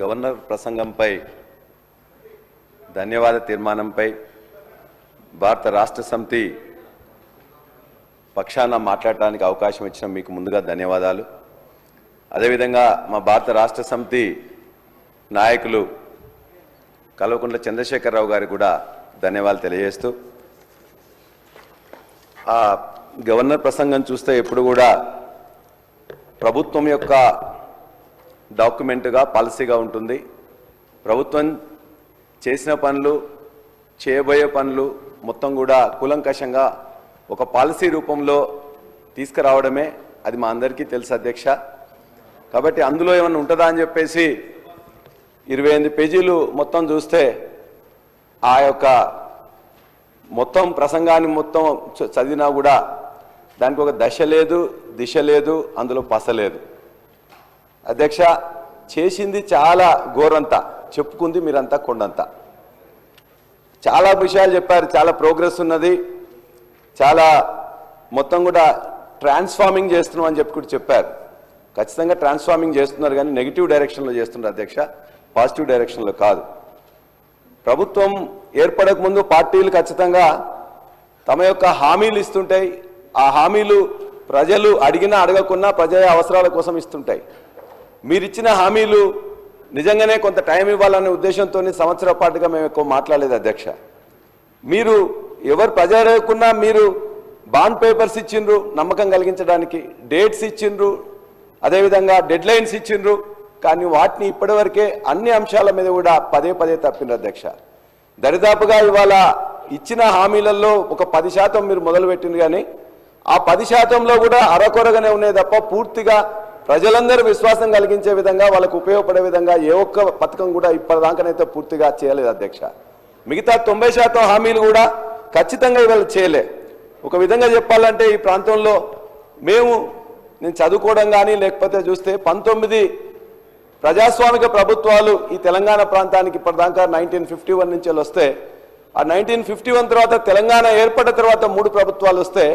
Governor ప్రసంగంపై ధన్యవాద తీర్మానంపై భారత రాష్ట్ర సమితి పక్షాన మాట్లాడడానికి అవకాశం ఇచ్చిన మీకు ముందుగా ధన్యవాదాలు. అదేవిధంగా మా భారత రాష్ట్ర సమితి నాయకులు కల్వకుంట్ల చంద్రశేఖరరావు గారికి కూడా ధన్యవాదాలు తెలియజేస్తూ, ఆ గవర్నర్ ప్రసంగం చూస్తే ఎప్పుడు కూడా ప్రభుత్వం యొక్క డాక్యుమెంట్గా పాలసీగా ఉంటుంది. ప్రభుత్వం చేసిన పనులు, చేయబోయే పనులు మొత్తం కూడా కూలంకషంగా ఒక పాలసీ రూపంలో తీసుకురావడమే అది మా అందరికీ తెలుసు అధ్యక్ష. కాబట్టి అందులో ఏమన్నా ఉంటుందా అని చెప్పేసి 28 పేజీలు మొత్తం చూస్తే ఆ యొక్క మొత్తం ప్రసంగాన్ని మొత్తం చదివినా కూడా దానికి ఒక దశ లేదు, దిశ లేదు, అందులో పస లేదు. అధ్యక్ష, చేసింది చాలా ఘోరంతా, చెప్పుకుంది మీరంతా కొండంతా. చాలా విషయాలు చెప్పారు, చాలా ప్రోగ్రెస్ ఉన్నది, చాలా మొత్తం కూడా ట్రాన్స్ఫార్మింగ్ చేస్తున్నాం అని చెప్పి కూడా చెప్పారు. ఖచ్చితంగా ట్రాన్స్ఫార్మింగ్ చేస్తున్నారు, కానీ నెగిటివ్ డైరెక్షన్లో చేస్తున్నారు అధ్యక్ష, పాజిటివ్ డైరెక్షన్లో కాదు. ప్రభుత్వం ఏర్పడక ముందు పార్టీలు ఖచ్చితంగా తమ యొక్క హామీలు ఇస్తుంటాయి. ఆ హామీలు ప్రజలు అడిగినా అడగకున్నా ప్రజల అవసరాల కోసం ఇస్తుంటాయి. మీరిచ్చిన హామీలు నిజంగానే కొంత టైం ఇవ్వాలనే ఉద్దేశంతో సంవత్సరాల పాటుగా మేము ఎక్కువ మాట్లాడలేదు అధ్యక్ష. మీరు ఎవరు ప్రజలు అడగకున్నా మీరు బాండ్ పేపర్స్ ఇచ్చిండ్రు, నమ్మకం కలిగించడానికి డేట్స్ ఇచ్చిండ్రు, అదేవిధంగా డెడ్ లైన్స్ ఇచ్చిండ్రు, కానీ వాటిని ఇప్పటివరకే అన్ని అంశాల మీద కూడా పదే పదే తప్పిండ్రు అధ్యక్ష. దరిదాపుగా ఇవాళ ఇచ్చిన హామీలలో ఒక 10% మీరు మొదలుపెట్టింది, కానీ ఆ 10%లో కూడా అరకొరగానే ఉన్నాయి తప్ప పూర్తిగా ప్రజలందరూ విశ్వాసం కలిగించే విధంగా, వాళ్ళకు ఉపయోగపడే విధంగా ఏ ఒక్క పథకం కూడా ఇప్పటిదాకానైతే పూర్తిగా చేయలేదు అధ్యక్ష. మిగతా 90% హామీలు కూడా ఖచ్చితంగా ఇవాళ చేయలే. ఒక విధంగా చెప్పాలంటే ఈ ప్రాంతంలో నేను చదువుకోవడం కానీ లేకపోతే చూస్తే 19 ప్రజాస్వామిక ప్రభుత్వాలు ఈ తెలంగాణ ప్రాంతానికి ఇప్పటిదాకా 1951 నుంచి వస్తే, ఆ 1951 తర్వాత తెలంగాణ ఏర్పడిన తర్వాత 3 ప్రభుత్వాలు వస్తే,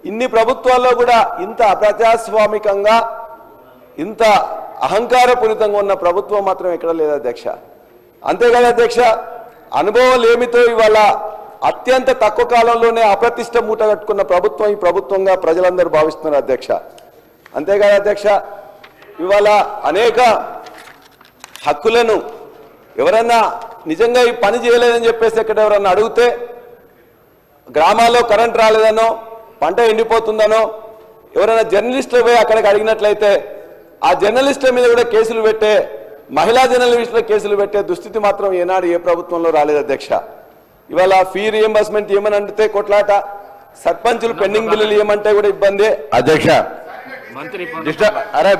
ఇన్ని ప్రభుత్వాల్లో కూడా ఇంత అప్రజాస్వామికంగా ఇంత అహంకారపూరితంగా ఉన్న ప్రభుత్వం మాత్రం ఎక్కడ లేదు అధ్యక్ష. అంతేకాదు అధ్యక్ష, అనుభవం ఏమితో ఇవాళ అత్యంత తక్కువ కాలంలోనే అప్రతిష్ట మూట కట్టుకున్న ప్రభుత్వం ఈ ప్రభుత్వంగా ప్రజలందరూ భావిస్తున్నారు అధ్యక్ష. అంతేకాదు అధ్యక్ష, ఇవాళ అనేక హక్కులను ఎవరైనా నిజంగా ఈ పని చేయలేదని చెప్పేసి ఎక్కడ ఎవరన్నా అడిగితే, గ్రామాల్లో కరెంట్ రాలేదనో, పంట ఎండిపోతుందనో ఎవరైనా జర్నలిస్టులు పోయి అక్కడికి అడిగినట్లయితే ఆ జర్నలిస్టుల మీద కూడా కేసులు పెట్టే, మహిళా జర్నలిస్టుల కేసులు పెట్టే దుస్థితి మాత్రం ఏనాడు ఏ ప్రభుత్వంలో రాలేదు అధ్యక్ష. ఇవాళ ఫీ రియంబర్స్మెంట్ ఏమని అంటే కొట్లాట, సర్పంచులు పెండింగ్ బిల్లులు ఏమంటే కూడా ఇబ్బంది అధ్యక్ష. అరే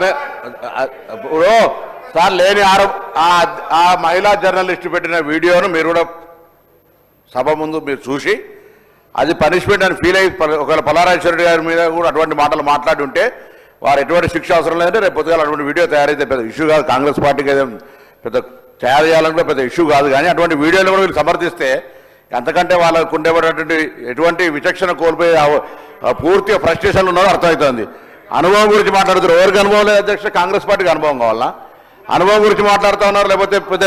సార్ లేని ఆ మహిళా జర్నలిస్ట్ పెట్టిన వీడియోను మీరు కూడా సభ ముందు మీరు చూసి అది పనిష్మెంట్ అని ఫీల్ అయ్యి ఒకవేళ పల్లారాజేశ్వర గారి మీద కూడా అటువంటి మాటలు మాట్లాడి ఉంటే వారు ఎటువంటి శిక్ష అవసరం లేదంటే రేపు పొద్దుగాల అటువంటి వీడియో తయారైతే పెద్ద ఇష్యూ కాదు. కాంగ్రెస్ పార్టీకి ఏదో పెద్ద తయారు చేయాలంటే పెద్ద ఇష్యూ కాదు, కానీ అటువంటి వీడియోలు కూడా వీళ్ళు సమర్థిస్తే అంతకంటే వాళ్ళకు ఉండేటువంటి ఎటువంటి విచక్షణ కోల్పోయి పూర్తిగా ఫ్రస్ట్రేషన్లు ఉన్నారో అర్థమవుతుంది. అనుభవం గురించి మాట్లాడుతున్నారు. ఎవరికి అనుభవం లేదు అధ్యక్ష? కాంగ్రెస్ పార్టీకి అనుభవం కావాలా? అనుభవం గురించి మాట్లాడుతూ ఉన్నారు, లేకపోతే పెద్ద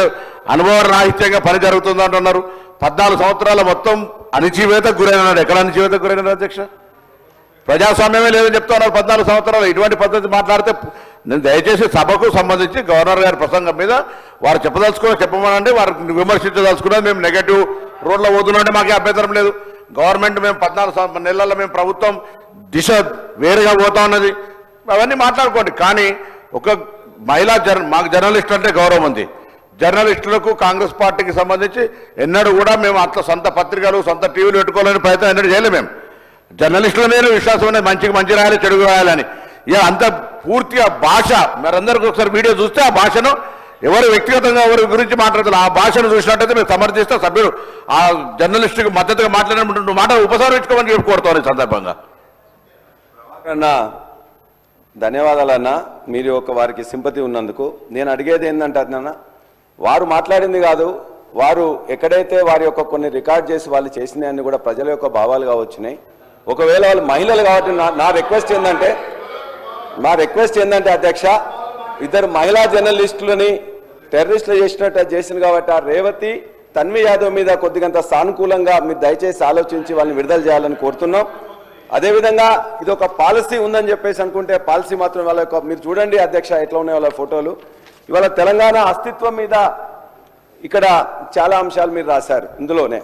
అనుభవ రాహిత్యంగా పని జరుగుతుంది అంటున్నారు. 14 సంవత్సరాల మొత్తం అణిచివేతకు గురైనాడు. ఎక్కడ అణిచివేతకు గురైనాడు అధ్యక్ష? ప్రజాస్వామ్యమే లేదని చెప్తా ఉన్నారు 14 సంవత్సరాలు. ఇటువంటి పద్ధతి మాట్లాడితే నేను దయచేసి సభకు సంబంధించి గవర్నర్ గారి ప్రసంగం మీద వారు చెప్పమనండి, వారికి విమర్శించదలుచుకున్నది. మేము నెగటివ్ రోడ్లో పోతున్నాంటే మాకే అభ్యంతరం లేదు. గవర్నమెంట్ మేము 14 నెలల్లో మేము ప్రభుత్వం దిశ వేరుగా పోతా ఉన్నది, అవన్నీ మాట్లాడుకోండి. కానీ ఒక మాకు జర్నలిస్ట్ అంటే గౌరవం ఉంది. జర్నలిస్టులకు కాంగ్రెస్ పార్టీకి సంబంధించి ఎన్నడూ కూడా మేము అట్లా సొంత పత్రికలు సొంత టీవీలు పెట్టుకోవాలని ప్రయత్నం ఎన్నడూ చేయలేము. మేము జర్నలిస్టుల మీద విశ్వాసం అనేది మంచి రాయాలి, చెడుగు రాయాలని. ఇక అంత పూర్తిగా భాష మీరందరికీ ఒకసారి వీడియో చూస్తే ఆ భాషను ఎవరు వ్యక్తిగతంగా ఎవరి గురించి మాట్లాడుతున్నారు ఆ భాషను చూసినట్టయితే మేము సమర్థిస్తే సభ్యులు ఆ జర్నలిస్టుకి మద్దతుగా మాట్లాడినటువంటి మాట ఉపసంహరించుకోమని చెప్పి కోరుతాను. ఈ సందర్భంగా ధన్యవాదాలన్నా, మీరు వారికి సింపతి ఉన్నందుకు. నేను అడిగేది ఏంటంటే అన్న, వారు మాట్లాడింది కాదు, వారు ఎక్కడైతే వారి యొక్క కొన్ని రికార్డ్ చేసి వాళ్ళు చేసినవన్నీ కూడా ప్రజల యొక్క భావాలుగా వచ్చినాయి. ఒకవేళ వాళ్ళు మహిళలు కాబట్టి నా రిక్వెస్ట్ ఏంటంటే అధ్యక్ష, ఇద్దరు మహిళా జర్నలిస్టులని టెర్రరిస్టులు చేసినట్టు చేసింది కాబట్టి ఆ రేవతి తన్వి యాదవ్ మీద కొద్దిగంత సానుకూలంగా మీరు దయచేసి ఆలోచించి వాళ్ళని విడుదల చేయాలని కోరుతున్నాం. అదేవిధంగా ఇది ఒక పాలసీ ఉందని చెప్పేసి అనుకుంటే పాలసీ మాత్రం వాళ్ళ యొక్క మీరు చూడండి అధ్యక్ష ఎట్లా ఉన్నాయి వాళ్ళ ఫోటోలు. ఇవాళ తెలంగాణ అస్తిత్వం మీద ఇక్కడ చాలా అంశాలు మీరు రాశారు. ఇందులోనే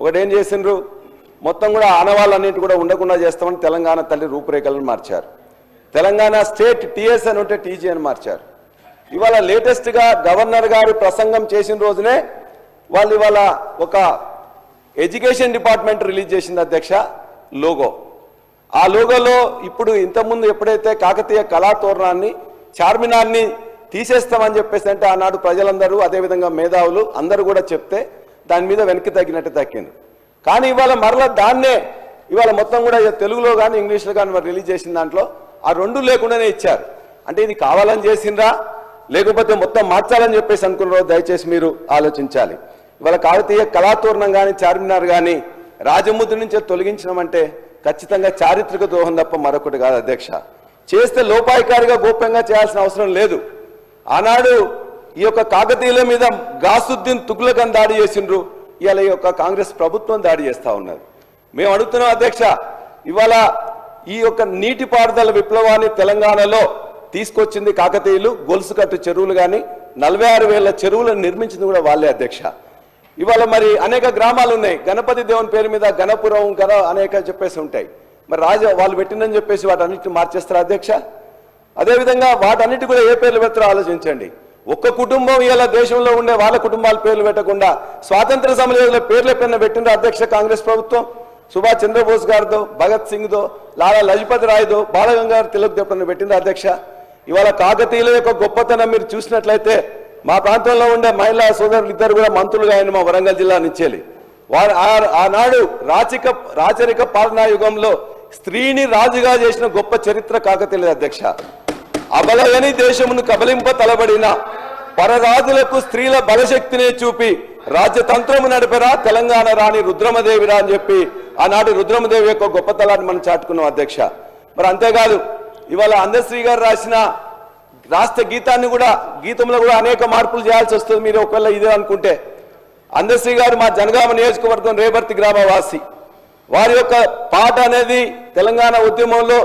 ఒకటేం చేసిండ్రు, మొత్తం కూడా ఆనవాళ్ళన్నింటి కూడా ఉండకుండా చేస్తామని తెలంగాణ తల్లి రూపురేఖలను మార్చారు. తెలంగాణ స్టేట్ టీఎస్ అని ఉంటే టీజీ అని మార్చారు. ఇవాళ లేటెస్ట్గా గవర్నర్ గారు ప్రసంగం చేసిన రోజునే వాళ్ళు ఇవాళ ఒక ఎడ్యుకేషన్ డిపార్ట్మెంట్ రిలీజ్ చేసింది అధ్యక్ష లోగో. ఆ లోగోలో ఇప్పుడు ఇంతకుముందు ఎప్పుడైతే కాకతీయ కళాతోరణాన్ని చార్మినార్ని తీసేస్తామని చెప్పేసి అంటే ఆనాడు ప్రజలందరూ అదేవిధంగా మేధావులు అందరూ కూడా చెప్తే దాని మీద వెనక్కి తగ్గినట్టు తగ్గింది. కానీ ఇవాళ మరలా దాన్నే ఇవాళ మొత్తం కూడా తెలుగులో కానీ ఇంగ్లీష్లో కానీ మరి రిలీజ్ చేసిన దాంట్లో ఆ రెండు లేకుండానే ఇచ్చారు. అంటే ఇది కావాలని చేసిండ్రా లేకపోతే మొత్తం మార్చాలని చెప్పేసి అనుకున్నారో దయచేసి మీరు ఆలోచించాలి. ఇవాళ కాకతీయ కళాతోరణం కానీ చార్మినార్ కానీ రాజముద్ర నుంచే తొలగించడం ఖచ్చితంగా చారిత్రక ద్రోహం తప్ప మరొకటి కాదు అధ్యక్ష. చేస్తే లోపాయికారిగా గోప్యంగా చేయాల్సిన అవసరం లేదు. ఆనాడు ఈ యొక్క కాకతీయుల మీద గాసుద్దీన్ తుగ్లక్ దాడి చేసిండ్రు, ఇవాళ ఈ యొక్క కాంగ్రెస్ ప్రభుత్వం దాడి చేస్తూ ఉన్నది. మేము అడుగుతున్నాం అధ్యక్ష, ఇవాళ ఈ యొక్క నీటిపారుదల విప్లవాన్ని తెలంగాణలో తీసుకొచ్చింది కాకతీయులు. గొలుసు కట్టు చెరువులు కానీ 46,000 చెరువులను నిర్మించింది కూడా వాళ్ళే అధ్యక్ష. ఇవాళ మరి అనేక గ్రామాలు ఉన్నాయి, గణపతి దేవుని పేరు మీద గణపురం కదా అనేక చెప్పేసి ఉంటాయి. మరి వాళ్ళు పెట్టిందని చెప్పేసి వాటన్నిటిని మార్చేస్తారు అధ్యక్ష. అదేవిధంగా వాటన్నిటి కూడా ఏ పేర్లు పెడతారో ఆలోచించండి. ఒక్క కుటుంబం ఇలా దేశంలో ఉండే వాళ్ళ కుటుంబాల పేర్లు పెట్టకుండా స్వాతంత్ర సమరయోధుల పేర్ల పైన పెట్టిండ్రు అధ్యక్ష కాంగ్రెస్ ప్రభుత్వం. సుభాష్ చంద్రబోస్ గారితో, భగత్ సింగ్తో, లాలా లజపతి రాయ్తో, బాలగంగాధర్ తిలక్ పైన పెట్టిండ్రు అధ్యక్ష. ఇవాళ కాకతీయుల యొక్క గొప్పతనం మీరు చూసినట్లయితే మా ప్రాంతంలో ఉండే మహిళా సోదరులు ఇద్దరు కూడా మంత్రులుగా ఆయన మా వరంగల్ జిల్లా నుంచేలి. వారు ఆనాడు రాచరిక పాలనా యుగంలో స్త్రీని రాజుగా చేసిన గొప్ప చరిత్ర కాకతీయుల అధ్యక్ష. అబలయని దేశమును కబలింప తలబడిన పరరాజులకు స్త్రీల బలశక్తిని చూపి రాజ్యతంత్రము నడిపరా తెలంగాణ రాణి రుద్రమదేవిరా అని చెప్పి ఆనాడు రుద్రమదేవి యొక్క గొప్పతనాన్ని మనం చాటుకున్నాం అధ్యక్ష. మరి అంతేకాదు ఇవాళ అందశ్రీ గారు రాసిన రాష్ట్ర గీతంలో కూడా అనేక మార్పులు చేయాల్సి వస్తుంది. మీరు ఒకవేళ ఇదే అనుకుంటే అందశ్రీ గారు మా జనగామ నియోజకవర్గం రేబర్తి గ్రామవాసి. వారి యొక్క పాట అనేది తెలంగాణ ఉద్యమంలో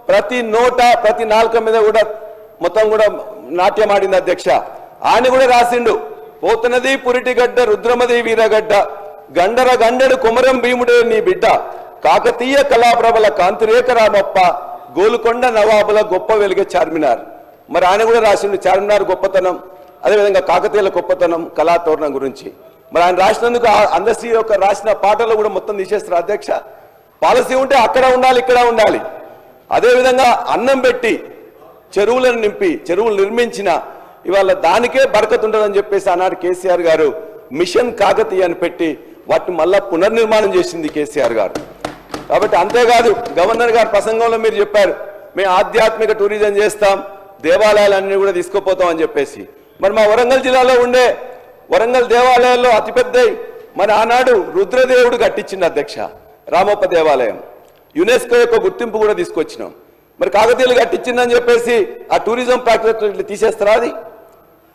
ప్రతి నోట ప్రతి నాలుక మీద కూడా మొత్తం కూడా నాట్యం ఆడింది అధ్యక్ష. ఆయన కూడా రాసిండు, పోతున్నది పురిటిగడ్డ రుద్రమది వీరగడ్డ గండర గండెడు కుమరం భీముడే నీ బిడ్డ కాకతీయ కళాప్రభల కాంతిరేక రామప్ప గోలుకొండ నవాబుల గొప్ప వెలుగే చార్మినార్. మరి ఆయన కూడా రాసిండు చార్మినార్ గొప్పతనం, అదేవిధంగా కాకతీయుల గొప్పతనం, కళాతోరణం గురించి. మరి ఆయన రాసినందుకు అందశ్రీ యొక్క రాసిన పాటలు కూడా మొత్తం తీసేస్తారు అధ్యక్ష. పాలసీ ఉంటే అక్కడ ఉండాలి, ఇక్కడ ఉండాలి. అదేవిధంగా అన్నం పెట్టి చెరువులను నింపి చెరువులు నిర్మించిన ఇవాళ దానికే బరకత్ ఉంటుందని చెప్పేసి ఆనాడు కేసీఆర్ గారు మిషన్ కాకతీయ అని పెట్టి వాటిని మళ్ళా పునర్నిర్మాణం చేసింది కేసీఆర్ గారు. కాబట్టి అంతేకాదు గవర్నర్ గారు ప్రసంగంలో మీరు చెప్పారు, మేము ఆధ్యాత్మిక టూరిజం చేస్తాం, దేవాలయాలన్నీ కూడా తీసుకుపోతాం అని చెప్పేసి. మరి మా వరంగల్ జిల్లాలో ఉండే వరంగల్ దేవాలయాల్లో అతిపెద్ద మరి ఆనాడు రుద్రదేవుడు కట్టించింది అధ్యక్ష రామప్ప దేవాలయం. యునెస్కో యొక్క గుర్తింపు కూడా తీసుకొచ్చినాం. మరి కాకతీయులు కట్టించిందని చెప్పేసి ఆ టూరిజం ప్రాక్టీస్ తీసేస్తారా? అది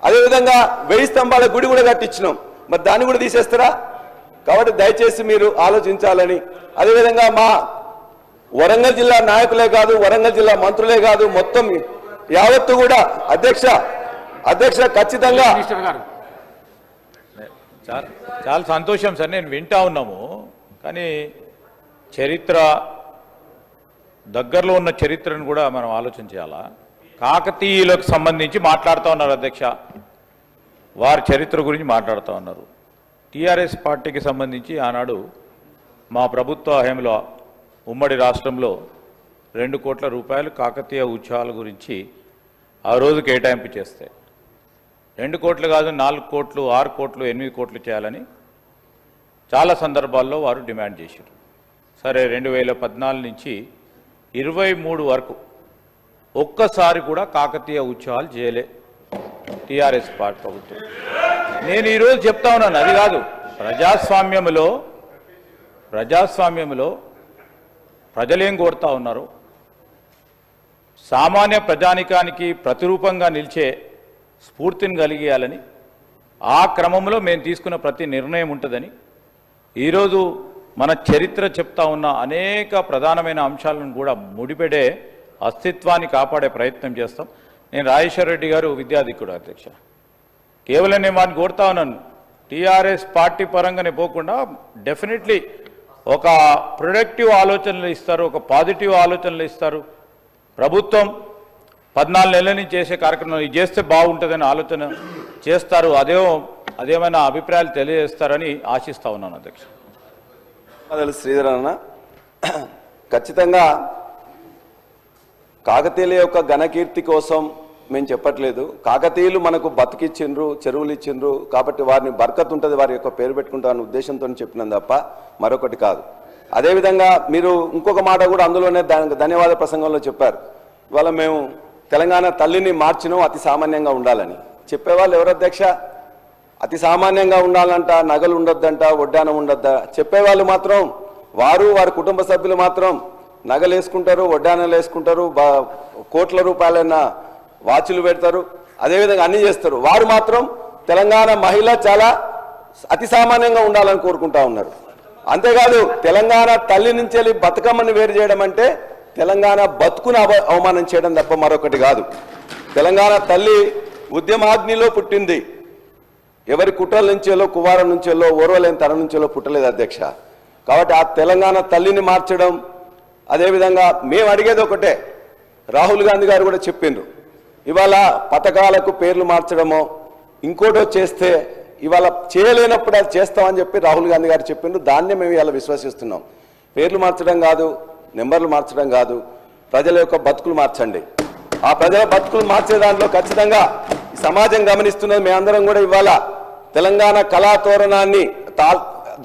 అదేవిధంగా 1000 స్తంభాల గుడి కూడా కట్టించినాం, మరి దాన్ని కూడా తీసేస్తారా? కాబట్టి దయచేసి మీరు ఆలోచించాలని, అదేవిధంగా మా వరంగల్ జిల్లా నాయకులే కాదు, వరంగల్ జిల్లా మంత్రులే కాదు, మొత్తం యావత్తు కూడా అధ్యక్ష ఖచ్చితంగా చాలా సంతోషం సార్, నేను వింటా ఉన్నాము. కానీ చరిత్ర దగ్గరలో ఉన్న చరిత్రను కూడా మనం ఆలోచన చేయాలా. కాకతీయులకు సంబంధించి మాట్లాడుతూ ఉన్నారు అధ్యక్ష, వారి చరిత్ర గురించి మాట్లాడుతూ ఉన్నారు. టీఆర్ఎస్ పార్టీకి సంబంధించి ఆనాడు మా ప్రభుత్వ హయాంలో ఉమ్మడి రాష్ట్రంలో 2 కోట్ల రూపాయలు కాకతీయ ఉత్సవాల గురించి ఆ రోజు కేటాయింపు చేస్తే 2 కోట్లు కాదు 4 కోట్లు 6 కోట్లు 8 కోట్లు చేయాలని చాలా సందర్భాల్లో వారు డిమాండ్ చేశారు. సరే 2014 నుంచి 23 వరకు ఒక్కసారి కూడా కాకతీయ ఉత్సవాలు చేయలే టీఆర్ఎస్ పార్టీ ప్రభుత్వం. నేను ఈరోజు చెప్తా ఉన్నాను, అది కాదు, ప్రజాస్వామ్యంలో ప్రజలేం కోరుతా ఉన్నారు, సామాన్య ప్రజానికానికి ప్రతిరూపంగా నిలిచే స్ఫూర్తిని కలిగేయాలని ఆ క్రమంలో మేము తీసుకున్న ప్రతి నిర్ణయం ఉంటుందని ఈరోజు మన చరిత్ర చెప్తా ఉన్న అనేక ప్రధానమైన అంశాలను కూడా ముడిపెడే అస్తిత్వాన్ని కాపాడే ప్రయత్నం చేస్తాం. నేను రాజేశ్వర రెడ్డి గారు విద్యాధికుడు అధ్యక్ష, కేవలం నేను వాడిని కోరుతా ఉన్నాను, టీఆర్ఎస్ పార్టీ పరంగానే పోకుండా డెఫినెట్లీ ఒక ప్రొడక్టివ్ ఆలోచనలు ఇస్తారు, ఒక పాజిటివ్ ఆలోచనలు ఇస్తారు. ప్రభుత్వం 14 నెలల నుంచి చేసే కార్యక్రమం ఇది చేస్తే బాగుంటుందని ఆలోచన చేస్తారు. అదేమైనా అభిప్రాయాలు తెలియజేస్తారని ఆశిస్తా ఉన్నాను అధ్యక్ష. శ్రీధర్ అన్న, ఖచ్చితంగా కాకతీయుల యొక్క ఘనకీర్తి కోసం మేము చెప్పట్లేదు. కాకతీయులు మనకు బతికిచ్చిండ్రు, చెరువులు ఇచ్చిండ్రు, కాబట్టి వారిని బర్కత్ ఉంటుంది, వారి యొక్క పేరు పెట్టుకుంటారన్న ఉద్దేశంతో చెప్పినాం తప్ప మరొకటి కాదు. అదేవిధంగా మీరు ఇంకొక మాట కూడా అందులోనే ధన్యవాద ప్రసంగంలో చెప్పారు, ఇవాళ మేము తెలంగాణ తల్లిని మార్చినాం అతి సామాన్యంగా ఉండాలని. చెప్పేవాళ్ళు ఎవరు అధ్యక్ష? అతి సామాన్యంగా ఉండాలంట, నగలు ఉండొద్దంట, వడ్డానం ఉండొద్దా? చెప్పేవాళ్ళు మాత్రం వారి కుటుంబ సభ్యులు మాత్రం నగలు వేసుకుంటారు, వడ్డానాలు వేసుకుంటారు, కోట్ల రూపాయలైన వాచులు పెడతారు, అదేవిధంగా అన్ని చేస్తారు. వారు మాత్రం తెలంగాణ మహిళ చాలా అతి సామాన్యంగా ఉండాలని కోరుకుంటా ఉన్నారు. అంతేకాదు తెలంగాణ తల్లి నుంచి వెళ్ళి బతుకమ్మని వేరు చేయడం అంటే తెలంగాణ బతుకును అవమానం చేయడం తప్ప మరొకటి కాదు. తెలంగాణ తల్లి ఉద్యమాగ్నిలో పుట్టింది, ఎవరి కుట్రల నుంచేలో, కువారం నుంచేలో, ఓర్వలేని తన నుంచేలో పుట్టలేదు అధ్యక్ష. కాబట్టి ఆ తెలంగాణ తల్లిని మార్చడం, అదేవిధంగా మేము అడిగేది ఒకటే, రాహుల్ గాంధీ గారు కూడా చెప్పిండ్రు, ఇవాళ పథకాలకు పేర్లు మార్చడమో ఇంకోటో చేస్తే ఇవాళ చేయలేనప్పుడు అది చేస్తామని చెప్పి రాహుల్ గాంధీ గారు చెప్పిండ్రు. దాన్నే మేము ఇలా విశ్వసిస్తున్నాం. పేర్లు మార్చడం కాదు, నెంబర్లు మార్చడం కాదు, ప్రజల యొక్క బతుకులు మార్చండి. ఆ ప్రజల బతుకులు మార్చే దాంట్లో ఖచ్చితంగా సమాజం గమనిస్తున్నది. మేమందరం కూడా ఇవాళ తెలంగాణ కళాతోరణాన్ని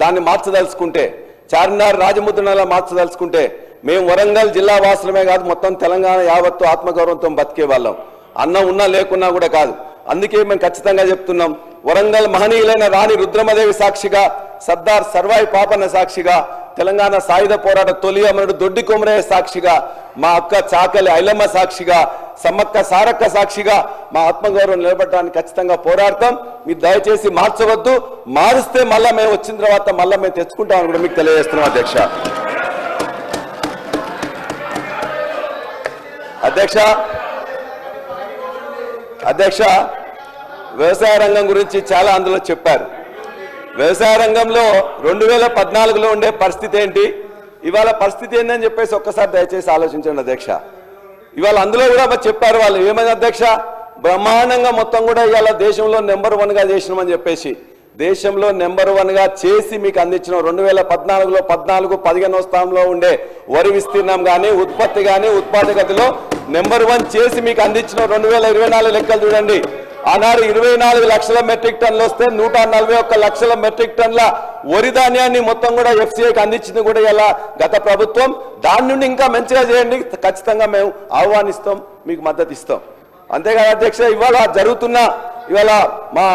దాన్ని మార్చదలుచుకుంటే, చార్మినార్ రాజముద్రలా మార్చదలుచుకుంటే మేము వరంగల్ జిల్లా వాసులమే కాదు, మొత్తం తెలంగాణ యావత్తు ఆత్మగౌరవంతో బతికే వాళ్ళం, అన్నం ఉన్నా లేకున్నా కూడా కాదు. అందుకే మేము ఖచ్చితంగా చెప్తున్నాం, వరంగల్ మహనీయులైన రాణి రుద్రమదేవి సాక్షిగా, సర్దార్ సర్వాయి పాపన్న సాక్షిగా, తెలంగాణ సాయుధ పోరాట తొలి అమరుడు దొడ్డి కొమరయ్య సాక్షిగా, మా అక్క చాకలి ఐలమ్మ సాక్షిగా, సమ్మక్క సారక్క సాక్షిగా మా ఆత్మగౌరవం నిలబడడానికి ఖచ్చితంగా పోరాడతాం. మీరు దయచేసి మార్చవద్దు, మారుస్తే మళ్ళా మేము వచ్చిన తర్వాత మళ్ళా మేము తెచ్చుకుంటామని కూడా మీకు తెలియజేస్తున్నాం అధ్యక్ష. అధ్యక్ష వ్యవసాయ రంగం గురించి చాలా అందులో చెప్పారు. వ్యవసాయ రంగంలో 2014లో ఉండే పరిస్థితి ఏంటి, ఇవాళ పరిస్థితి ఏందని చెప్పేసి ఒక్కసారి దయచేసి ఆలోచించండి అధ్యక్ష. ఇవాళ అందులో కూడా చెప్పారు వాళ్ళు ఏమైంది అధ్యక్ష, బ్రహ్మాండంగా మొత్తం కూడా ఇవాళ దేశంలో నెంబర్ 1గా చేసినామని చెప్పేసి దేశంలో నెంబర్ 1గా చేసి మీకు అందించిన 2014లో 14-15వ స్థానంలో ఉండే వరి విస్తీర్ణం కానీ, ఉత్పత్తి కానీ, ఉత్పాదకతలో నెంబర్ 1 చేసి మీకు అందించిన 2024 లెక్కలు చూడండి. ఆనాడు 24 లక్షల మెట్రిక్ టన్నులు వస్తే 141 లక్షల మెట్రిక్ టన్నుల వరి ధాన్యాన్ని మొత్తం కూడా ఎఫ్సిఐకి అందించింది కూడా ఇలా గత ప్రభుత్వం. దాని నుండి ఇంకా మంచిగా చేయండి, ఖచ్చితంగా మేము ఆహ్వానిస్తాం, మీకు మద్దతు ఇస్తాం. అంతేకాదు అధ్యక్ష, ఇవాళ జరుగుతున్న ఇవాళ మా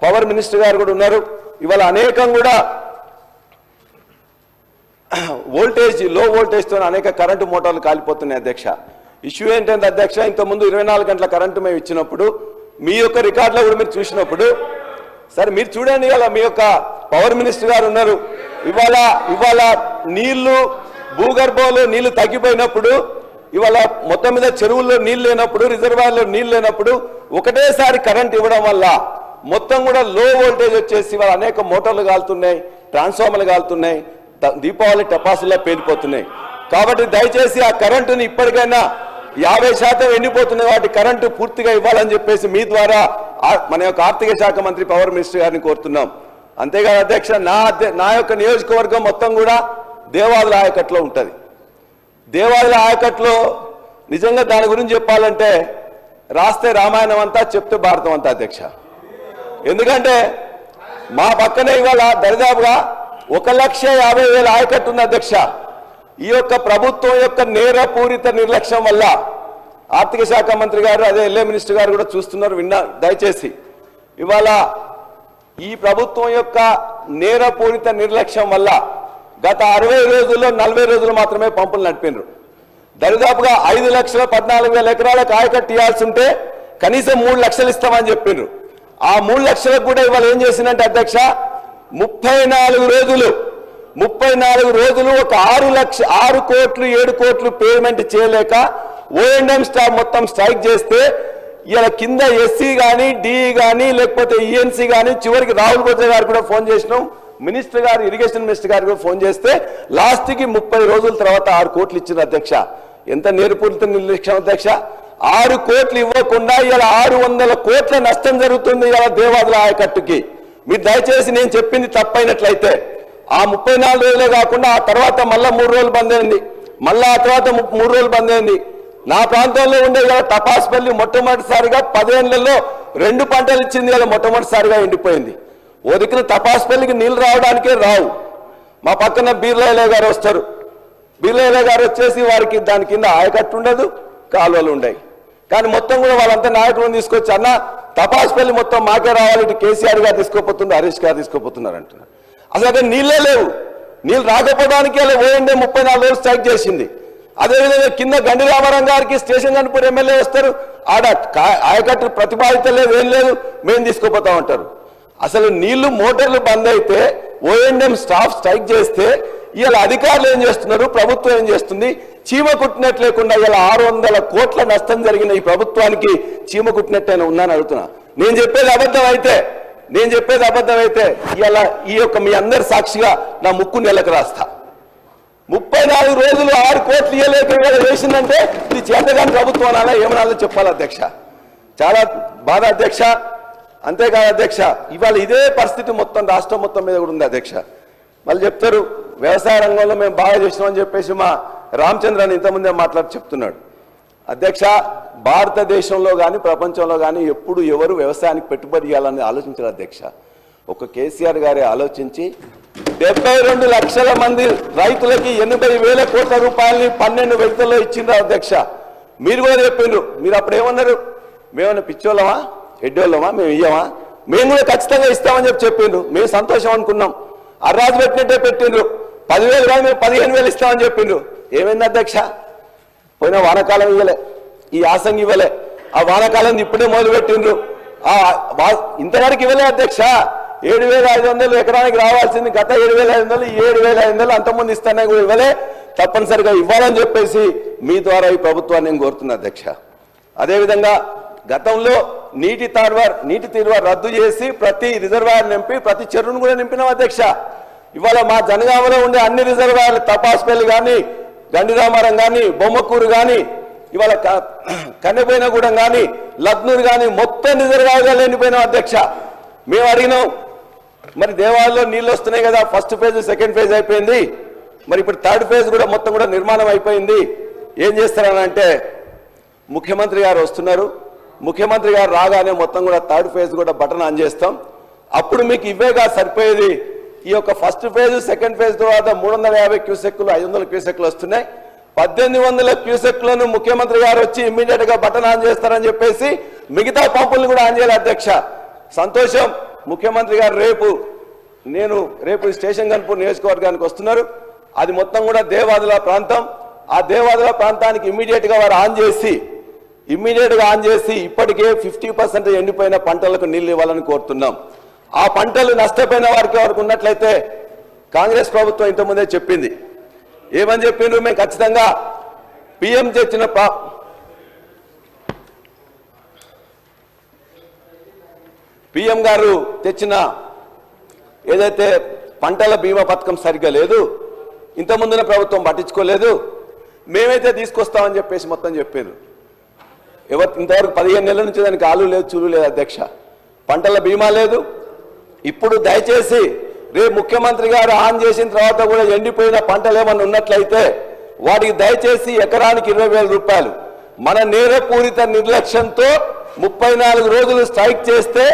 పవర్ మినిస్టర్ గారు కూడా ఉన్నారు, ఇవాళ అనేకం కూడా వోల్టేజ్ లో వోల్టేజ్తో అనేక కరెంటు మోటార్లు కాలిపోతున్నాయి అధ్యక్ష. ఇష్యూ ఏంటంటే అధ్యక్ష, ఇంతకుముందు 24 గంటల కరెంటు మేము ఇచ్చినప్పుడు మీ యొక్క రికార్డులో కూడా మీరు చూసినప్పుడు, సరే మీరు చూడండి, ఇవాళ మీ యొక్క పవర్ మినిస్టర్ గారు ఉన్నారు, ఇవాళ నీళ్లు భూగర్భంలో నీళ్లు తగ్గిపోయినప్పుడు, ఇవాళ మొత్తం మీద చెరువుల్లో నీళ్ళు లేనప్పుడు, రిజర్వాయర్లో నీళ్ళు లేనప్పుడు ఒకటేసారి కరెంట్ ఇవ్వడం వల్ల మొత్తం కూడా లో వోల్టేజ్ వచ్చేసి ఇవాళ అనేక మోటార్లు కాలుతున్నాయి, ట్రాన్స్ఫార్మర్లు కాలుతున్నాయి, దీపావళి టపాసుల్లో పేలిపోతున్నాయి. కాబట్టి దయచేసి ఆ కరెంటుని ఇప్పటికైనా 50% ఎండిపోతున్నాయి, వాటి కరెంటు పూర్తిగా ఇవ్వాలని చెప్పేసి మీ ద్వారా మన యొక్క ఆర్థిక శాఖ మంత్రి పవర్ మినిస్టర్ గారిని కోరుతున్నాం. అంతేకాదు అధ్యక్ష, నా యొక్క నియోజకవర్గం మొత్తం కూడా దేవాదుల ఆయకట్లో ఉంటుంది. దేవాదుల ఆయకట్లో నిజంగా దాని గురించి చెప్పాలంటే రాస్తే రామాయణం అంతా, చెప్తే భారతం అంతా అధ్యక్ష. ఎందుకంటే మా పక్కనే ఇవాళ దరిదాపుగా 1,50,000 ఆయకట్టు ఉంది అధ్యక్ష. ఈ యొక్క ప్రభుత్వం యొక్క నేరపూరిత నిర్లక్ష్యం వల్ల ఆర్థిక శాఖ మంత్రి గారు, అదే ఎల్ఏ మినిస్టర్ గారు కూడా చూస్తున్నారు, దయచేసి ఇవాళ ఈ ప్రభుత్వం యొక్క నేరపూరిత నిర్లక్ష్యం వల్ల గత 60 రోజుల్లో 40 రోజులు మాత్రమే పంపులు నడిపినారు. దరిదాపుగా 5,14,000 ఎకరాలకు ఆయకట్టు ఇవ్వాల్సి ఉంటే కనీసం 3 లక్షలు ఇస్తామని చెప్పిండ్రు. ఆ 3 లక్షలకు కూడా ఇవాళ ఏం చేసిందంటే అధ్యక్ష 34 రోజులు ఒక 6 కోట్లు 7 కోట్లు పేమెంట్ చేయలేక ఓఎండ్ఎం స్టాఫ్ మొత్తం స్ట్రైక్ చేస్తే ఇలా కింద ఎస్సీ కానీ డిఈ కానీ లేకపోతే ఈఎన్సీ కానీ చివరికి రాహుల్ బొజ్జా గారు కూడా ఫోన్ చేసినాం, మినిస్టర్ గారు ఇరిగేషన్ మినిస్టర్ గారు కూడా ఫోన్ చేస్తే లాస్ట్కి 30 రోజుల తర్వాత 6 కోట్లు ఇచ్చిన అధ్యక్ష. ఎంత నేర్పూరిత నిర్లక్ష్యం అధ్యక్ష. 6 కోట్లు ఇవ్వకుండా ఇలా 600 కోట్ల నష్టం జరుగుతుంది ఇలా దేవాదుల ఆయకట్టుకి. మీరు దయచేసి నేను చెప్పింది తప్పైనట్లయితే ఆ 34 రోజులే కాకుండా ఆ తర్వాత మళ్ళా 3 రోజులు బంద్ అయింది, మళ్ళా ఆ తర్వాత 3 రోజులు బంద్ అయింది. నా ప్రాంతంలో ఉండే ఇలా తపాస్పల్లి మొట్టమొదటిసారిగా 10 ఏళ్లలో 2 పంటలు ఇచ్చింది ఇలా మొట్టమొదటిసారిగా ఎండిపోయింది. ఓ దిక్కున తపాస్పల్లికి నీళ్లు రావడానికే రావు. మా పక్కన బీర్లయ్య గారు వస్తారు, బీర్లయ్య గారు వచ్చేసి వారికి దాని కింద ఆయకట్టు ఉండదు, కాలువలు ఉండవు. కానీ మొత్తం కూడా వాళ్ళంతా నాయకులను తీసుకొచ్చి అన్న తపాస్పల్లి మొత్తం మాకే రావాలి, ఇటు కేసీఆర్ గారు తీసుకోపోతుంది, హరీష్ గారు తీసుకోపోతున్నారు అంటున్నారు. అసలు అక్కడ నీళ్ళే లేవు. నీళ్ళు రాకపోవడానికి అలా ఓఎండే 34 రోజులు స్ట్రైక్ చేసింది. అదేవిధంగా కింద గండి రామారావు గారికి స్టేషన్ కనుపూర్ ఎమ్మెల్యే వస్తారు, ఆడ ఆయకట్టు ప్రతిపాదిత లేదు, ఏం లేదు, మేము తీసుకోపోతా ఉంటారు. అసలు నీళ్లు మోటార్లు బంద్ అయితే ఓఎండ్ఎం స్టాఫ్ స్ట్రైక్ చేస్తే ఇలా అధికారులు ఏం చేస్తున్నారు, ప్రభుత్వం ఏం చేస్తుంది? చీమ కుట్టినట్టు లేకుండా ఇలా 600 కోట్ల నష్టం జరిగిన ఈ ప్రభుత్వానికి చీమ కుట్టినట్టయినా ఉందని అడుగుతున్నా. నేను చెప్పేది అబద్ధం అయితే ఇలా ఈ యొక్క మీ అందరి సాక్షిగా నా ముక్కు నెలకు రాస్తా. 34 రోజులు 6 కోట్లు ఇవ్వలేక వేసిందంటే ఇది చేతగాని ప్రభుత్వం అనాలా ఏమనాలో చెప్పాలి అధ్యక్ష. చాలా బాధ అధ్యక్ష. అంతేకాదు అధ్యక్ష, ఇవాళ ఇదే పరిస్థితి మొత్తం రాష్ట్రం మొత్తం మీద కూడా ఉంది అధ్యక్ష. మళ్ళీ చెప్తారు వ్యవసాయ రంగంలో మేము బాగా చేసినామని చెప్పేసి మా రామచంద్రని ఇంతకుముందే మాట్లాడి చెప్తున్నాడు. అధ్యక్ష, భారతదేశంలో కానీ ప్రపంచంలో కానీ ఎప్పుడు ఎవరు వ్యవసాయానికి పెట్టుబడి ఇవ్వాలని ఆలోచించారు అధ్యక్ష. ఒక కేసీఆర్ గారే ఆలోచించి 72 లక్షల మంది రైతులకి 80,000 కోట్ల రూపాయలని 12 విడతల్లో ఇచ్చిండ్రు అధ్యక్ష. మీరు కూడా చెప్పిండ్రు, మీరు అప్పుడు ఏమన్నారు? మేమన్నా పిచ్చోళ్ళమా, ఎడ్డోళ్ళమా, మేము ఇయ్యమా? మేము కూడా ఖచ్చితంగా ఇస్తామని చెప్పిండ్రు. మేము సంతోషం అనుకున్నాం. అర్రాజు పెట్టినట్టే పెట్టిండ్రు. 10,000 కాదు మేము 15,000 ఇస్తామని చెప్పిండ్రు. ఏమైంది అధ్యక్ష? పోయిన వానాకాలం ఇవ్వలే, ఈ యాసంగి ఇవ్వలే, ఆ వానాకాలం ఇప్పుడే మొదలు పెట్టిండ్రు. ఇంతవరకు ఇవ్వలే అధ్యక్ష. 7,500 ఎకరానికి రావాల్సింది గత 7,500, 7,500 అంతకుముందు ఇస్తానే కూడా ఇవ్వలే. తప్పనిసరిగా ఇవ్వాలని చెప్పేసి మీ ద్వారా ఈ ప్రభుత్వాన్ని నేను కోరుతున్నా అధ్యక్ష. అదేవిధంగా గతంలో నీటి తీరువారు రద్దు చేసి ప్రతి రిజర్వాయర్ నింపి ప్రతి చెరువును కూడా నింపినాం అధ్యక్ష. ఇవాళ మా జనగామలో ఉండే అన్ని రిజర్వాయర్లు తపాస్పల్లి కానీ, గండిరామారం కానీ, బొమ్మకూరు కానీ, ఇవాళ కన్నెపోయినగూడెం కానీ, లక్నూరు కానీ మొత్తం రిజర్వాయర్గా ఎండిపోయినాం అధ్యక్ష. మేము అడిగినాం, మరి దేవాలయంలో నీళ్ళు వస్తున్నాయి కదా, ఫస్ట్ ఫేజ్ సెకండ్ ఫేజ్ అయిపోయింది, మరి ఇప్పుడు థర్డ్ ఫేజ్ కూడా మొత్తం కూడా నిర్మాణం అయిపోయింది, ఏం చేస్తారనంటే ముఖ్యమంత్రి గారు వస్తున్నారు, ముఖ్యమంత్రి గారు రాగానే మొత్తం కూడా థర్డ్ ఫేజ్ కూడా బటన్ ఆన్ చేస్తాం, అప్పుడు మీకు ఇవేగా సరిపోయేది. ఈ యొక్క ఫస్ట్ ఫేజ్ సెకండ్ ఫేజ్ తర్వాత 350 క్యూసెక్లు 500 క్యూసెక్లు వస్తున్నాయి. 1800 క్యూసెక్లను ముఖ్యమంత్రి గారు వచ్చి ఇమ్మీడియట్ గా బటన్ ఆన్ చేస్తారని చెప్పేసి మిగతా పంపులను కూడా ఆన్ చేయాలి అధ్యక్ష. సంతోషం, ముఖ్యమంత్రి గారు రేపు స్టేషన్ గన్పూర్ నియోజకవర్గానికి వస్తున్నారు. అది మొత్తం కూడా దేవాదుల ప్రాంతం. ఆ దేవాదుల ప్రాంతానికి ఇమ్మీడియట్ గా వారు ఆన్ చేసి ఇప్పటికే 50% ఎండిపోయిన పంటలకు నీళ్లు ఇవ్వాలని కోరుతున్నాం. ఆ పంటలు నష్టపోయిన వారికి ఉన్నట్లయితే కాంగ్రెస్ ప్రభుత్వం ఇంతకుముందే చెప్పింది. ఏమని చెప్పిండ్రు? మేము ఖచ్చితంగా పిఎం గారు తెచ్చిన ఏదైతే పంటల బీమా పథకం సరిగ్గా లేదు, ఇంతకుముందున ప్రభుత్వం పట్టించుకోలేదు, మేమైతే తీసుకొస్తామని చెప్పేసి మొత్తం చెప్పారు. ఇంతవరకు 15 నెలల నుంచి దానికి ఆలు లేదు, చూలు లేదు అధ్యక్ష. పంటల బీమా లేదు. ఇప్పుడు దయచేసి రేపు ముఖ్యమంత్రి గారు ఆన్ చేసిన తర్వాత కూడా ఎండిపోయిన పంటలు ఏమన్నా ఉన్నట్లయితే వాటికి దయచేసి ఎకరానికి 20,000 రూపాయలు. మన నేరపూరిత నిర్లక్ష్యంతో 34 రోజులు స్ట్రైక్ చేస్తే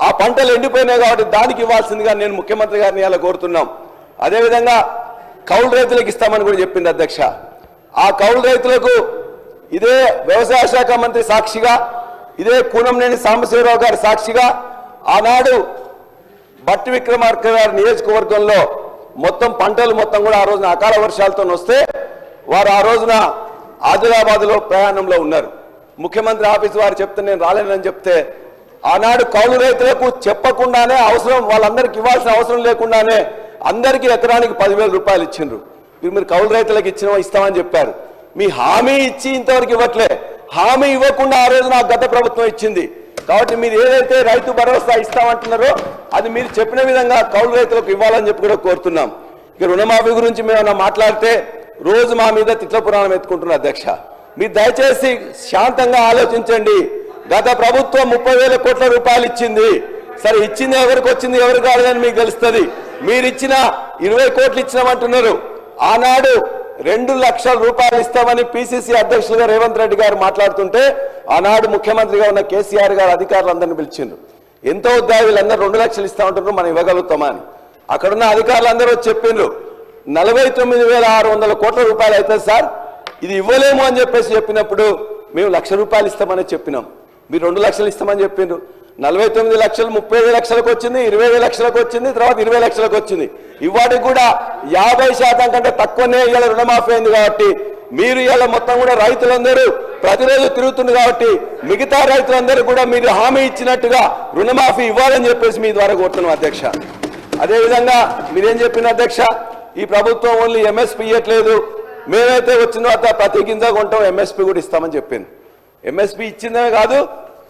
ఆ పంటలు ఎండిపోయినాయి కాబట్టి దానికి ఇవ్వాల్సిందిగా నేను ముఖ్యమంత్రి గారిని ఇలా కోరుతున్నాం. అదేవిధంగా కౌలు రైతులకు ఇస్తామని కూడా చెప్పింది అధ్యక్ష. ఆ కౌలు రైతులకు ఇదే వ్యవసాయ శాఖ మంత్రి సాక్షిగా, ఇదే కూనంనేని సాంబశివరావు గారి సాక్షిగా ఆనాడు బట్టి విక్రమార్క గారి నియోజకవర్గంలో మొత్తం పంటలు మొత్తం కూడా ఆ రోజున అకాల వర్షాలతో వస్తే వారు ఆ రోజున ఆదిలాబాద్లో ప్రయాణంలో ఉన్నారు. ముఖ్యమంత్రి ఆఫీస్ వారు చెప్తే నేను రాలేనని చెప్తే ఆనాడు కౌలు రైతులకు చెప్పకుండానే అవసరం వాళ్ళందరికీ ఇవ్వాల్సిన అవసరం లేకుండానే అందరికీ ఎకరానికి 10,000 రూపాయలు ఇచ్చిండ్రు. మీరు కౌలు రైతులకు ఇస్తామని చెప్పారు. మీ హామీ ఇచ్చి ఇంతవరకు ఇవ్వట్లే. హామీ ఇవ్వకుండా ఆ రోజు నాకు గత ప్రభుత్వం ఇచ్చింది. కాబట్టి మీరు ఏదైతే రైతు భరోసా ఇస్తామంటున్నారో అది మీరు చెప్పిన విధంగా కౌలు రైతులకు ఇవ్వాలని చెప్పి కూడా కోరుతున్నాం. ఇక రుణమాఫీ గురించి మేము మాట్లాడితే రోజు మా మీద తిట్ల పురాణం ఎత్తుకుంటున్నారు అధ్యక్ష. మీరు దయచేసి శాంతంగా ఆలోచించండి. గత ప్రభుత్వం 30,000 కోట్ల రూపాయలు ఇచ్చింది. సరే ఇచ్చింది ఎవరికి వచ్చింది ఎవరు కాదని మీకు తెలుస్తుంది. మీరు ఇచ్చిన 20 కోట్లు ఇచ్చినామంటున్నారు. ఆనాడు 2 లక్షల రూపాయలు ఇస్తామని పిసిసి అధ్యక్షులుగా రేవంత్ రెడ్డి గారు మాట్లాడుతుంటే ఆనాడు ముఖ్యమంత్రిగా ఉన్న కేసీఆర్ గారు అధికారులందరినీ పిలిచిండ్రు. ఎంతో వద్దా వీళ్ళందరూ 2 లక్షలు ఇస్తామంటున్నారు, మనం ఇవ్వగలుగుతామా అని. అక్కడున్న అధికారులందరూ చెప్పిండ్రు 49,600 కోట్ల రూపాయలు అవుతుంది సార్, ఇది ఇవ్వలేము అని చెప్పినప్పుడు మేము 1,00,000 రూపాయలు ఇస్తామని చెప్పినాం. మీరు 2 లక్షలు ఇస్తామని చెప్పిండ్రు. 49 లక్షలు 35 లక్షలకు వచ్చింది, 20 లక్షలకు వచ్చింది, తర్వాత 20 లక్షలకు వచ్చింది. ఇవాటికి కూడా 50% కంటే తక్కువనే ఇవాళ రుణమాఫీ అయింది. కాబట్టి మీరు ఇవాళ మొత్తం కూడా రైతులందరూ ప్రతిరోజు తిరుగుతుంది. కాబట్టి మిగతా రైతులందరూ కూడా మీరు హామీ ఇచ్చినట్టుగా రుణమాఫీ ఇవ్వాలని చెప్పేసి మీ ద్వారా కోరుతున్నాం అధ్యక్ష. అదేవిధంగా మీరేం చెప్పిన అధ్యక్ష, ఈ ప్రభుత్వం ఓన్లీ ఎంఎస్పీ ఇవ్వట్లేదు, మేమైతే వచ్చిన తర్వాత ప్రతి గింజ కొంటాం ఎంఎస్పీ కూడా ఇస్తామని చెప్పింది. ఎంఎస్పీ ఇచ్చిందే కాదు,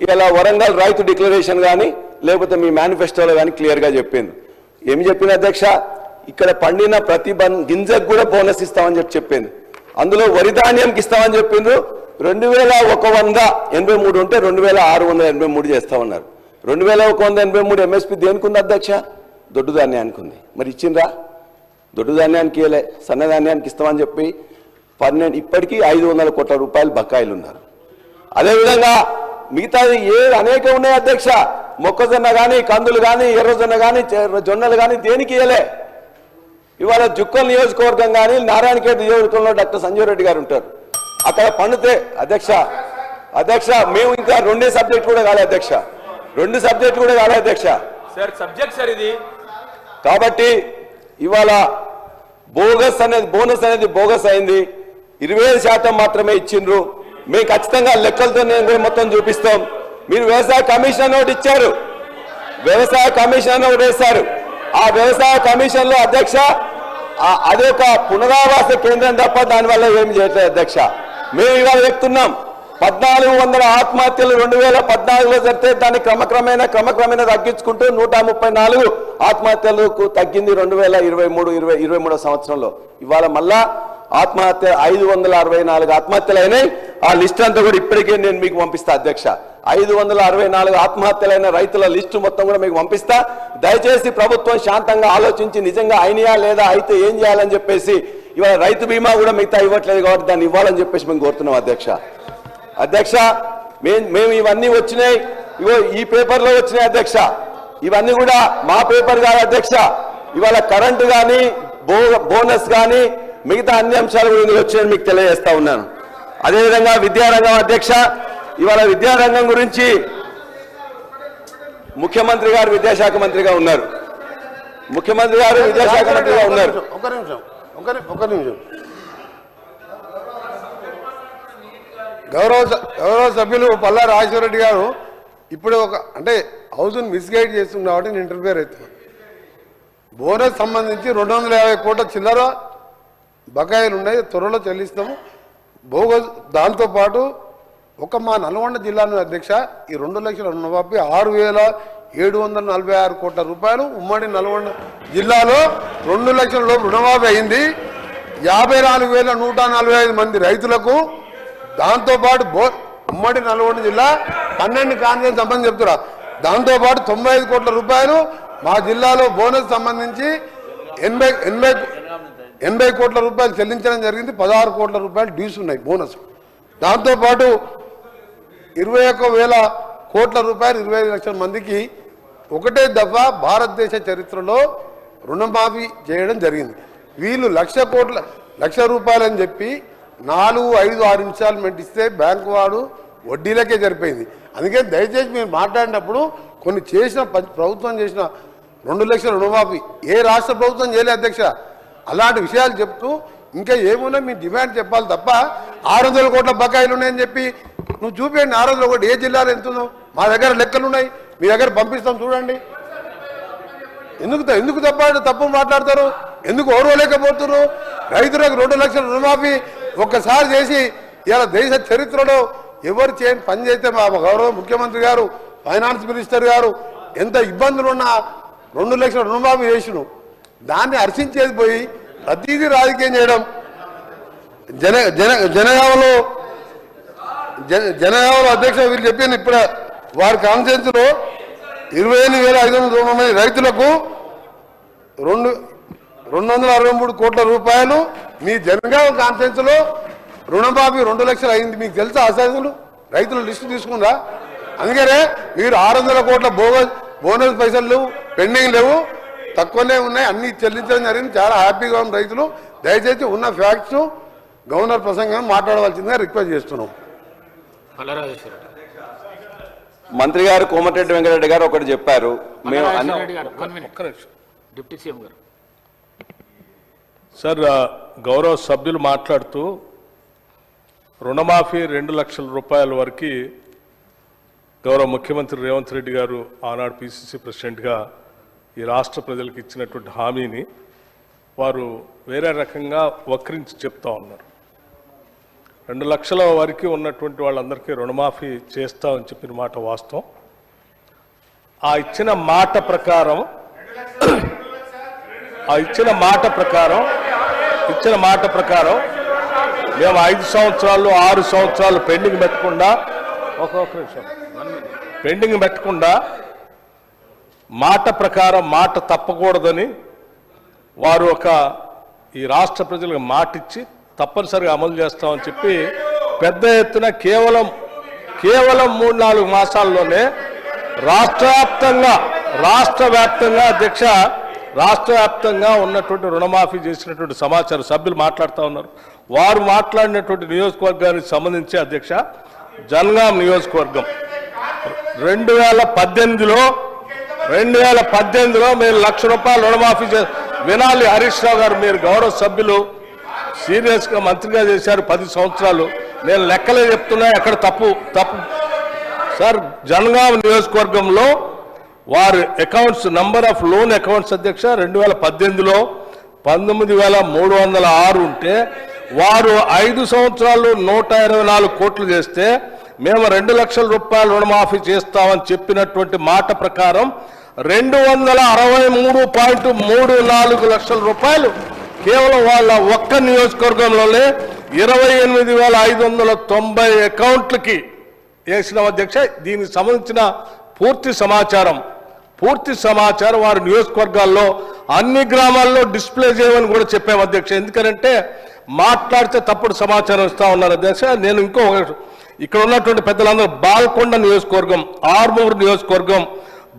ఇలా వరంగల్ రైతు డిక్లరేషన్ కానీ లేకపోతే మీ మేనిఫెస్టోలో కానీ క్లియర్గా చెప్పింది. ఏమి చెప్పింది అధ్యక్ష, ఇక్కడ పండిన ప్రతి గింజకు కూడా బోనస్ ఇస్తామని చెప్పింది. అందులో వరి ధాన్యంకి ఇస్తామని చెప్పిండ్రు. 2,183 ఉంటే 2,683 చేస్తామన్నారు. 2,183 ఎంఎస్పీ దేనికి ఉంది అధ్యక్ష? దొడ్డు ధాన్యానికి ఉంది. మరి ఇచ్చిండ్రా? దొడ్డు ధాన్యానికి ఇవ్వలే, సన్నధాన్యానికి ఇస్తామని చెప్పి 12 ఇప్పటికీ 500 కోట్ల రూపాయలు బకాయిలు ఉన్నారు. అదేవిధంగా మిగతాది అనేక ఉన్నాయి అధ్యక్ష. మొక్కజొన్న కానీ, కందులు కానీ, ఎర్రజొన్న కానీ, జొన్నలు కానీ దేనికి ఇవ్వలే. ఇవాళ జుక్కల్ నియోజకవర్గం కానీ నారాయణఖేడ్ నియోజకవర్గంలో డాక్టర్ సంజయ్ రెడ్డి గారు ఉంటారు. అక్కడ పండితే అధ్యక్ష మేము ఇంకా 2 సబ్జెక్ట్ కూడా కాలే అధ్యక్ష, 2 సబ్జెక్ట్ కూడా కాలే అధ్యక్ష. ఇది కాబట్టి ఇవాళ బోనస్ అనేది బోగస్ అయింది. 25% మాత్రమే ఇచ్చిండ్రు. మేము ఖచ్చితంగా లెక్కలతో నేను మొత్తం చూపిస్తాం. మీరు వ్యవసాయ కమిషన్ ఒకటి ఇచ్చారు, వ్యవసాయ కమిషన్ ఒకటి వేశారు. ఆ వ్యవసాయ కమిషన్ లో అధ్యక్ష అది ఒక పునరావాస కేంద్రం తప్ప దానివల్ల ఏమి చేయట్లేదు అధ్యక్ష. మేము ఇవాళ చెప్తున్నాం 1,400 ఆత్మహత్యలు 2014లో జరిగితే దాన్ని క్రమక్రమేణా తగ్గించుకుంటూ 134 ఆత్మహత్యలకు తగ్గింది 2023 సంవత్సరంలో. ఇవాళ మళ్ళా ఆత్మహత్య 564 ఆత్మహత్యలు అయినాయి. ఆ లిస్ట్ అంతా కూడా ఇప్పటికే నేను మీకు పంపిస్తా అధ్యక్ష. 564 ఆత్మహత్యలైన రైతుల లిస్టు మొత్తం కూడా మీకు పంపిస్తా. దయచేసి ప్రభుత్వం శాంతంగా ఆలోచించి నిజంగా అయినాయా లేదా అయితే ఏం చేయాలని చెప్పేసి ఇవాళ రైతు బీమా కూడా మిగతా ఇవ్వట్లేదు కాబట్టి దాన్ని ఇవ్వాలని చెప్పేసి మేము కోరుతున్నాం అధ్యక్ష. మేము ఇవన్నీ వచ్చినాయి, ఇవో ఈ పేపర్లో వచ్చినాయి అధ్యక్ష. ఇవన్నీ కూడా మా పేపర్ కాదు అధ్యక్ష. ఇవాళ కరెంటు కానీ బోనస్ కానీ మిగతా అన్ని అంశాలు కూడా ఇందులో వచ్చాయని మీకు తెలియజేస్తా ఉన్నాను. అదేవిధంగా విద్యారంగం అధ్యక్ష, ఇవాళ విద్యారంగం గురించి ముఖ్యమంత్రి గారు విద్యాశాఖ మంత్రిగా ఉన్నారు. ఒక నిమిషం. గౌరవ సభ్యులు పల్లా రాజశేఖరరెడ్డి గారు ఇప్పుడు అంటే హౌస్ను మిస్గైడ్ చేస్తుంది కాబట్టి నేను ఇంటర్ఫియర్ అవుతున్నాను. బోనస్ సంబంధించి 250 కోట్ల చిల్లర బకాయిలు ఉన్నాయి, త్వరలో చెల్లిస్తాము. దాంతోపాటు మా నల్గొండ జిల్లాను అధ్యక్ష ఈ 2 లక్షల రుణమాఫీ 6,746 కోట్ల రూపాయలు ఉమ్మడి నల్గొండ జిల్లాలో 2 లక్షల లోపు రుణమాఫీ అయింది. 54,145 మంది రైతులకు. దాంతోపాటు ఉమ్మడి నల్గొండ జిల్లా 12 కాన్ఫరెన్స్ సంబంధించి చెప్తున్నా. దాంతోపాటు 95 కోట్ల రూపాయలు మా జిల్లాలో బోనస్ సంబంధించి 80 కోట్ల రూపాయలు చెల్లించడం జరిగింది. 16 కోట్ల రూపాయలు డ్యూస్ ఉన్నాయి బోనస్. దాంతోపాటు 21,000 కోట్ల రూపాయలు 25 లక్షల మందికి ఒకటే దఫా భారతదేశ చరిత్రలో రుణమాఫీ చేయడం జరిగింది. వీళ్ళు 1,00,000 రూపాయలు అని చెప్పి 4, 5, 6 ఇన్స్టాల్మెంట్ ఇస్తే బ్యాంకు వాడు వడ్డీలకే సరిపోయింది. అందుకే దయచేసి మీరు మాట్లాడినప్పుడు కొన్ని ప్రభుత్వం చేసిన 2 లక్షల రుణమాఫీ ఏ రాష్ట్ర ప్రభుత్వం చేయలేదు అధ్యక్ష. అలాంటి విషయాలు చెప్తూ ఇంకా ఏమున్నా మీ డిమాండ్ చెప్పాలి తప్ప 600 కోట్ల బకాయిలు ఉన్నాయని చెప్పి నువ్వు చూపించండి. 600 కోట్లు ఏ జిల్లాలో ఎంత ఉందో మా దగ్గర లెక్కలు ఉన్నాయి. మీ దగ్గర పంపిస్తాం చూడండి. ఎందుకు తప్పు మాట్లాడతారు? ఎందుకు ఓర్వలేకపోతున్నారు? రైతులకు 2 లక్షల రుణమాఫీ ఒక్కసారి చేసి ఇలా దేశ చరిత్రలో ఎవరు చేయని పని చేస్తే మా గౌరవ ముఖ్యమంత్రి గారు, ఫైనాన్స్ మినిస్టర్ గారు ఎంత ఇబ్బందులున్నా 2 లక్షల రుణమాఫీ చేసిను. దాన్ని హర్షించేది పోయి ప్రతిదీ రాజకీయం చేయడం. జనగామలో అధ్యక్ష వీళ్ళు చెప్పాను ఇప్పుడు వారి కాన్ఫరెన్స్ లో 28,590 రైతులకు 263 కోట్ల రూపాయలు మీ జనగామ కాన్ఫరెన్స్ లో రుణమాఫీ 2 లక్షలు అయింది. మీకు తెలుసా అసలు రైతుల లిస్టు తీసుకుందా? అందుకనే మీరు 600 కోట్ల బోనస్ పైసలు లేవు, పెండింగ్ లేవు, తక్కువనే ఉన్నాయి, అన్ని చెల్లించడం జరిగింది. చాలా హ్యాపీగా ఉన్న రైతులు. దయచేసి ఉన్న ఫ్యాక్ట్స్ గవర్నర్ ప్రసంగం మాట్లాడవలసిందిగా రిక్వెస్ట్ చేస్తున్నాం. మంత్రి గారు కోమటిరెడ్డి వెంకటరెడ్డి గారు ఒకటి చెప్పారు. మేము డిప్యూటీ సీఎం గారు సార్, గౌరవ సభ్యులు మాట్లాడుతూ రుణమాఫీ 2 లక్షల రూపాయల వరకు గౌరవ ముఖ్యమంత్రి రేవంత్ రెడ్డి గారు ఆనాడు పిసిసి ప్రెసిడెంట్గా ఈ రాష్ట్ర ప్రజలకు ఇచ్చినటువంటి హామీని వారు వేరే రకంగా వక్రించి చెప్తా ఉన్నారు. 2 లక్షల వరకు ఉన్నటువంటి వాళ్ళందరికీ రుణమాఫీ చేస్తామని చెప్పిన మాట వాస్తవం. ఆ ఇచ్చిన మాట ప్రకారం మేము 5 సంవత్సరాలు 6 సంవత్సరాలు పెండింగ్ పెట్టకుండా మాట ప్రకారం మాట తప్పకూడదని వారు ఈ రాష్ట్ర ప్రజలకు మాటిచ్చి తప్పనిసరిగా అమలు చేస్తామని చెప్పి పెద్ద ఎత్తున కేవలం 3-4 మాసాల్లోనే రాష్ట్ర వ్యాప్తంగా ఉన్నటువంటి రుణమాఫీ చేసినటువంటి సమాచారం సభ్యులు మాట్లాడుతూ ఉన్నారు. వారు మాట్లాడినటువంటి నియోజకవర్గానికి సంబంధించి అధ్యక్ష, జనగాం నియోజకవర్గం 2018లో మీరు 1 లక్ష రూపాయలు రుణమాఫీ వినాలి. హరీష్ రావు గారు, మీరు గౌరవ సభ్యులు సీరియస్గా మంత్రిగా చేశారు 10 సంవత్సరాలు. నేను లెక్కలే చెప్తున్నా, ఎక్కడ తప్పు సార్. జనగాం నియోజకవర్గంలో వారి accounts number of loan accounts అధ్యక్ష 2018లో 19,306 ఉంటే వారు 5 సంవత్సరాలు 124 కోట్లు చేస్తే మేము 2 లక్షల రూపాయలు రుణమాఫీ చేస్తామని చెప్పినటువంటి మాట ప్రకారం 263.34 లక్షల రూపాయలు కేవలం వాళ్ళ ఒక్క నియోజకవర్గంలోనే 28,590 అకౌంట్లకి వేసిన అధ్యక్ష. దీనికి సంబంధించిన పూర్తి సమాచారం వారి నియోజకవర్గాల్లో అన్ని గ్రామాల్లో డిస్ప్లే చేయమని కూడా చెప్పాము అధ్యక్ష. ఎందుకంటే మాట్లాడితే తప్పుడు సమాచారం ఇస్తా ఉన్నారు అధ్యక్ష. నేను ఇక్కడ ఉన్నటువంటి పెద్దలందరూ బాల్కొండ నియోజకవర్గం, ఆర్మూరు నియోజకవర్గం,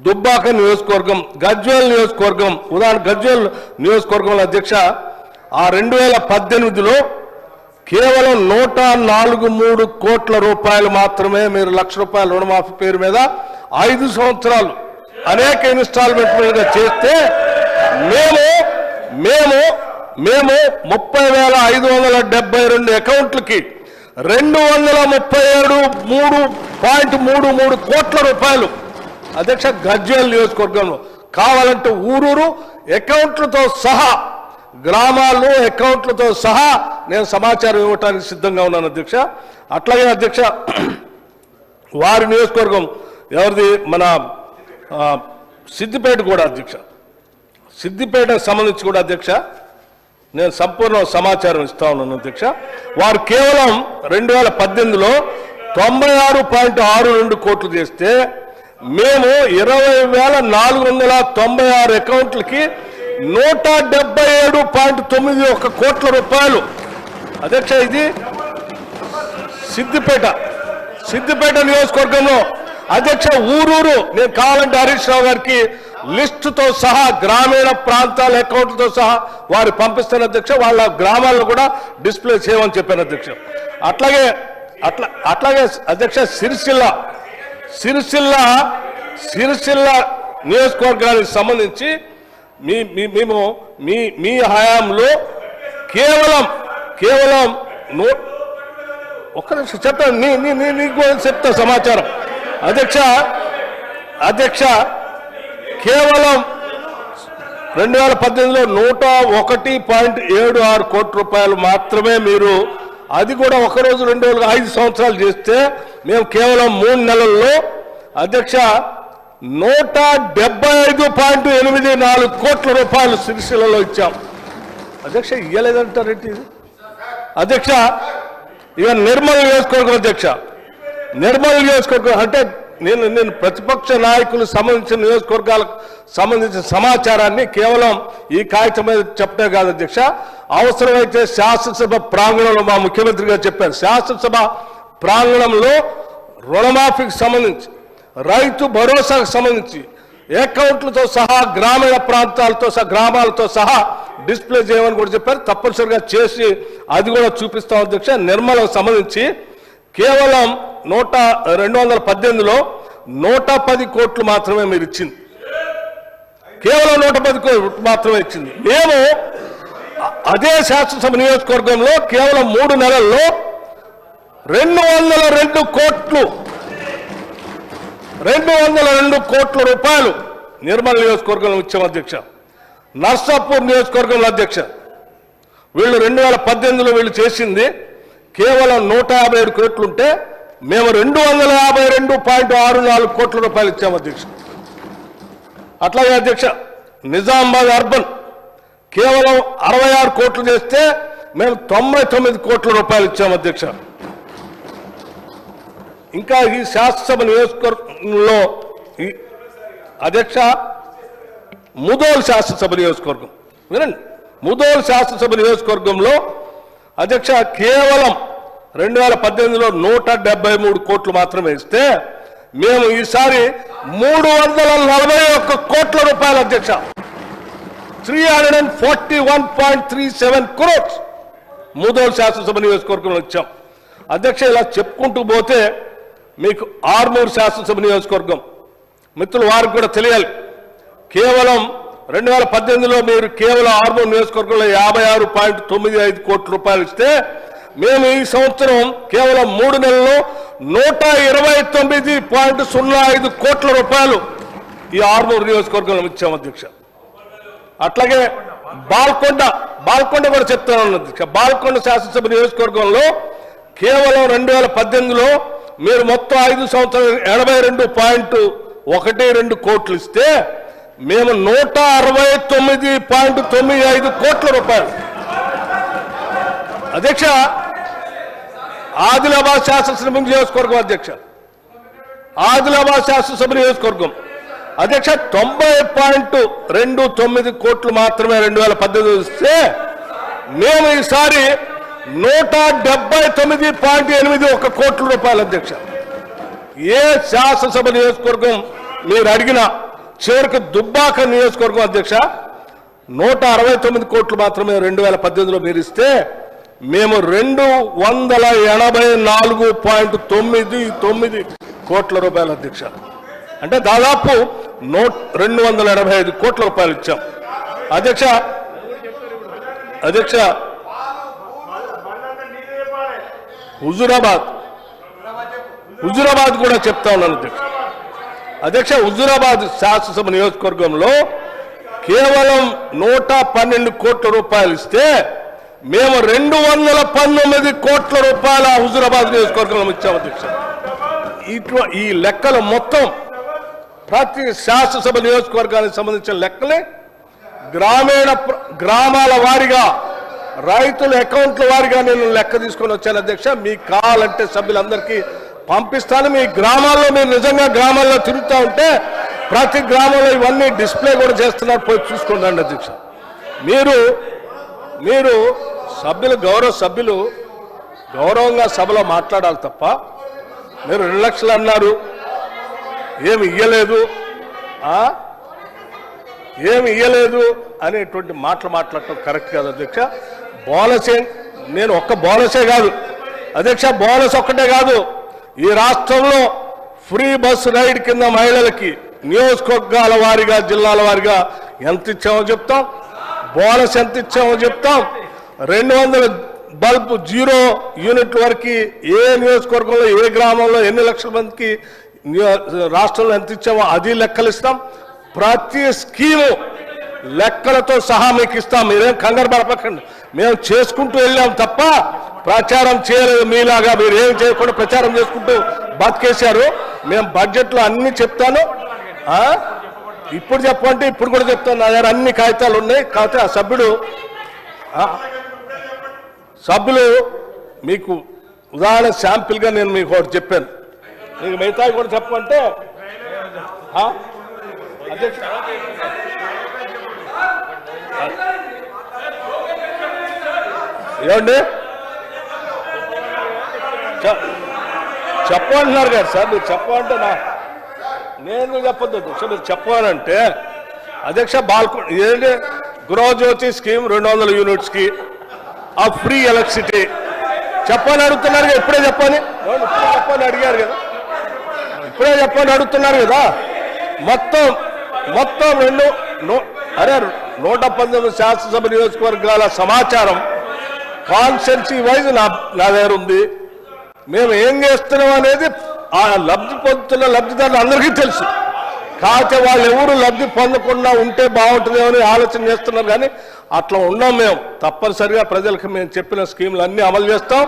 దుబ్బాక నియోజకవర్గం, గజ్వేల్ నియోజకవర్గం, ఉదాహరణ గజ్వేల్ నియోజకవర్గంలో అధ్యక్ష ఆ 2018లో కేవలం 143 కోట్ల రూపాయలు మాత్రమే మీరు 1 లక్ష రూపాయల రుణమాఫీ పేరు మీద 5 సంవత్సరాలు అనేక ఇన్స్టాల్మెంట్ మీద చేస్తే మేము 30,572 అకౌంట్లకి 237.33 కోట్ల రూపాయలు అధ్యక్ష గజ్వేల్ నియోజకవర్గంలో. కావాలంటే ఊరూరు అకౌంట్లతో సహా, గ్రామాల్లో అకౌంట్లతో సహా నేను సమాచారం ఇవ్వడానికి సిద్ధంగా ఉన్నాను అధ్యక్ష. అట్లాగే అధ్యక్ష వారి నియోజకవర్గం ఎవరిది, మన సిద్దిపేట కూడా అధ్యక్ష, సిద్దిపేటకు సంబంధించి కూడా అధ్యక్ష నేను సంపూర్ణ సమాచారం ఇస్తా ఉన్నాను అధ్యక్ష. వారు కేవలం 2018లో 96.62 కోట్లు చేస్తే మేము 20,496 అకౌంట్లకి 177.91 కోట్ల రూపాయలు అధ్యక్ష. ఇది సిద్దిపేట నియోజకవర్గంలో అధ్యక్ష ఊరూరు నేను కావాలంటే హరీష్ రావు గారికి లిస్టుతో సహా గ్రామీణ ప్రాంతాల అకౌంట్లతో సహా వారు పంపిస్తున్న అధ్యక్ష. వాళ్ళ గ్రామాలను కూడా డిస్ప్లే చేయమని చెప్పాను అధ్యక్ష. అట్లాగే అధ్యక్ష సిరిసిల్ల నియోజకవర్గానికి సంబంధించి మేము మీ హయాంలో కేవలం ఒక్క నిమిషం చెప్తాను, నీకు చెప్తా సమాచారం అధ్యక్ష. అధ్యక్ష కేవలం 2018లో 101.76 కోట్ల రూపాయలు మాత్రమే మీరు, అది కూడా ఒక రోజు 2 రోజులు 5 సంవత్సరాలు చేస్తే మేము కేవలం 3 నెలల్లో అధ్యక్ష 175.84 కోట్ల రూపాయలు సిరిసిల్లలో ఇచ్చాం. అధ్యక్ష ఇయ్యలేదంటారేంటి ఇది? అధ్యక్ష ఇక నిర్మల్ నియోజకవర్గం అధ్యక్ష, నిర్మల్ నియోజకవర్గం అంటే నేను ప్రతిపక్ష నాయకులు సంబంధించిన నియోజకవర్గాలకు సంబంధించిన సమాచారాన్ని కేవలం ఈ కాగితం మీద చెప్పడే కాదు అధ్యక్ష, అవసరమైతే శాసనసభ ప్రాంగణంలో మా ముఖ్యమంత్రి గారు చెప్పారు, శాసనసభ ప్రాంగణంలో రుణమాఫీకి సంబంధించి, రైతు భరోసాకు సంబంధించి అకౌంట్లతో సహా గ్రామీణ ప్రాంతాలతో సహా గ్రామాలతో సహా డిస్ప్లే చేయమని కూడా చెప్పారు. తప్పనిసరిగా చేసి అది కూడా చూపిస్తాం అధ్యక్ష. నిర్మలకు సంబంధించి కేవలం 2018లో 110 కోట్లు మాత్రమే మీరు ఇచ్చింది, కేవలం 110 కోట్లు మాత్రమే ఇచ్చింది. మేము అదే శాసనసభ నియోజకవర్గంలో కేవలం 3 నెలల్లో 202 కోట్ల రూపాయలు నిర్మల్ నియోజకవర్గంలో ఇచ్చాం అధ్యక్ష. నర్సాపూర్ నియోజకవర్గంలో అధ్యక్ష వీళ్ళు 2018లో వీళ్ళు చేసింది కేవలం 157 కోట్లుంటే మేము 252.64 కోట్ల రూపాయలు ఇచ్చాము అధ్యక్ష. అట్లాగే అధ్యక్ష నిజామాబాద్ అర్బన్ కేవలం 66 కోట్లు చేస్తే మేము 99 కోట్ల రూపాయలు ఇచ్చాము అధ్యక్ష. ఇంకా ఈ శాసనసభ నియోజకవర్గంలో అధ్యక్ష ముదోల్ శాసనసభ నియోజకవర్గం వినండి, ముదోల్ శాసనసభ నియోజకవర్గంలో అధ్యక్ష కేవలం 2018లో 173 కోట్లు మాత్రమే ఇస్తే మేము ఈసారి 341 కోట్ల రూపాయలు అధ్యక్ష, 341.37 crores ముదోల్ శాసనసభ నియోజకవర్గంలో ఇచ్చాం అధ్యక్ష. ఇలా చెప్పుకుంటూ పోతే మీకు ఆర్మూర్ శాసనసభ నియోజకవర్గం మిత్రులు వారికి కూడా తెలియాలి, కేవలం 2018లో మీరు కేవలం ఆర్మూర్ నియోజకవర్గంలో 56.95 కోట్ల రూపాయలు ఇస్తే మేము ఈ సంవత్సరం కేవలం 3 నెలల్లో 129.05 కోట్ల రూపాయలు ఈ ఆర్మూర్ నియోజకవర్గంలో ఇచ్చాం అధ్యక్ష. అట్లాగే బాల్కొండ కూడా చెప్తాను అధ్యక్ష, బాల్కొండ శాసనసభ నియోజకవర్గంలో కేవలం 2018లో మీరు మొత్తం 5 సంవత్సరాలు 82.12 కోట్లు ఇస్తే మేము 169.95 కోట్ల రూపాయలు అధ్యక్ష. ఆదిలాబాద్ శాసనసభ నియోజకవర్గం అధ్యక్ష, ఆదిలాబాద్ శాసనసభ నియోజకవర్గం అధ్యక్ష 90.29 కోట్లు మాత్రమే 2018 ఇస్తే మేము ఈసారి 179.81 కోట్ల రూపాయలు అధ్యక్ష. ఏ శాసనసభ నియోజకవర్గం మీరు అడిగిన చివరికి దుబ్బాక నియోజకవర్గం అధ్యక్ష 169 కోట్లు మాత్రమే 2018లో మీరు ఇస్తే మేము 284.99 కోట్ల రూపాయలు అధ్యక్ష, అంటే దాదాపు 285 కోట్ల రూపాయలు ఇచ్చాం అధ్యక్ష. అధ్యక్ష హుజూరాబాద్ కూడా చెప్తా ఉన్నాను అధ్యక్ష. అధ్యక్ష హుజూరాబాద్ శాసనసభ నియోజకవర్గంలో కేవలం 112 కోట్ల రూపాయలు ఇస్తే మేము 219 కోట్ల రూపాయల హుజూరాబాద్ నియోజకవర్గంలో ఇచ్చాము అధ్యక్ష. ఈ లెక్కలు మొత్తం ప్రతి శాసనసభ నియోజకవర్గానికి సంబంధించిన లెక్కలే గ్రామాల వారీగా రైతుల అకౌంట్ల వారీగా నేను లెక్క తీసుకొని వచ్చాను అధ్యక్ష. మీకు కావాలంటే సభ్యులందరికీ పంపిస్తాను. మీ గ్రామాల్లో మీరు నిజంగా గ్రామాల్లో తిరుగుతూ ఉంటే ప్రతి గ్రామంలో ఇవన్నీ డిస్ప్లే కూడా చేస్తున్నారు, పోయి చూసుకోండి అధ్యక్ష. మీరు సభ్యులు గౌరవంగా సభలో మాట్లాడాలి తప్ప మీరు 2 లక్షలు అన్నారు, ఏమి ఇయ్యలేదు అనేటువంటి మాటలు మాట్లాడటం కరెక్ట్ కాదు అధ్యక్ష. బోనసే నేను ఒక్క బోనసే కాదు అధ్యక్ష, బోనస్ ఒక్కటే కాదు, ఈ రాష్ట్రంలో ఫ్రీ బస్ రైడ్ కింద మహిళలకి నియోజకవర్గాల వారీగా జిల్లాల వారీగా ఎంత ఇచ్చామో చెప్తాం, బోనస్ ఎంత ఇచ్చామో చెప్తాం. 200 బల్బ్ 0 యూనిట్ల వరకు ఏ నియోజకవర్గంలో ఏ గ్రామంలో ఎన్ని లక్షల మందికి రాష్ట్రంలో ఎంత ఇచ్చామో అది లెక్కలు ఇస్తాం. ప్రతి స్కీము లెక్కలతో సహా మీకు ఇస్తాం. మీరేం కంగారు పడపకండి. మేము చేసుకుంటూ వెళ్ళాం తప్ప ప్రచారం చేయలేదు. మీలాగా మీరు ఏం చేయకుండా ప్రచారం చేసుకుంటూ బతికేశారు. మేము బడ్జెట్లో అన్ని చెప్తాను. ఇప్పుడు చెప్పంటే ఇప్పుడు కూడా చెప్తాను. నా దగ్గర అన్ని కాగితాలు ఉన్నాయి. కాకపోతే ఆ సభ్యులు మీకు ఉదాహరణ శాంపిల్గా నేను మీకు ఒకటి చెప్పాను. మీకు మిగతా కూడా చెప్పమంటే అధ్యక్ష ఏమండి చెప్పమంటున్నారు కదా సార్. మీరు చెప్పమంటే నేను చెప్పొద్దు అధ్యక్ష. మీరు చెప్పాలంటే అధ్యక్ష ఏంటి గృహజ్యోతి స్కీమ్ 200 యూనిట్స్కి ఆ ఫ్రీ ఎలక్ట్రిసిటీ చెప్పని అడుగుతున్నారు. ఇప్పుడే చెప్పని అడిగారు కదా. ఇప్పుడే చెప్పని అడుగుతున్నారు కదా. మొత్తం 119 శాసనసభ నియోజకవర్గాల సమాచారం కాన్స్టిట్యున్సీ వైజ్ నా దగ్గర ఉంది. మేము ఏం చేస్తున్నాం అనేది ఆ లబ్ధి పొందుతున్న లబ్ధిదారులు అందరికీ తెలుసు. కాకపోతే వాళ్ళు ఎవరు లబ్ధి పొందకుండా ఉంటే బాగుంటుందేమో అని ఆలోచన చేస్తున్నారు. కానీ అట్లా ఉన్నాం మేము. తప్పనిసరిగా ప్రజలకు మేము చెప్పిన స్కీములు అన్నీ అమలు చేస్తాం.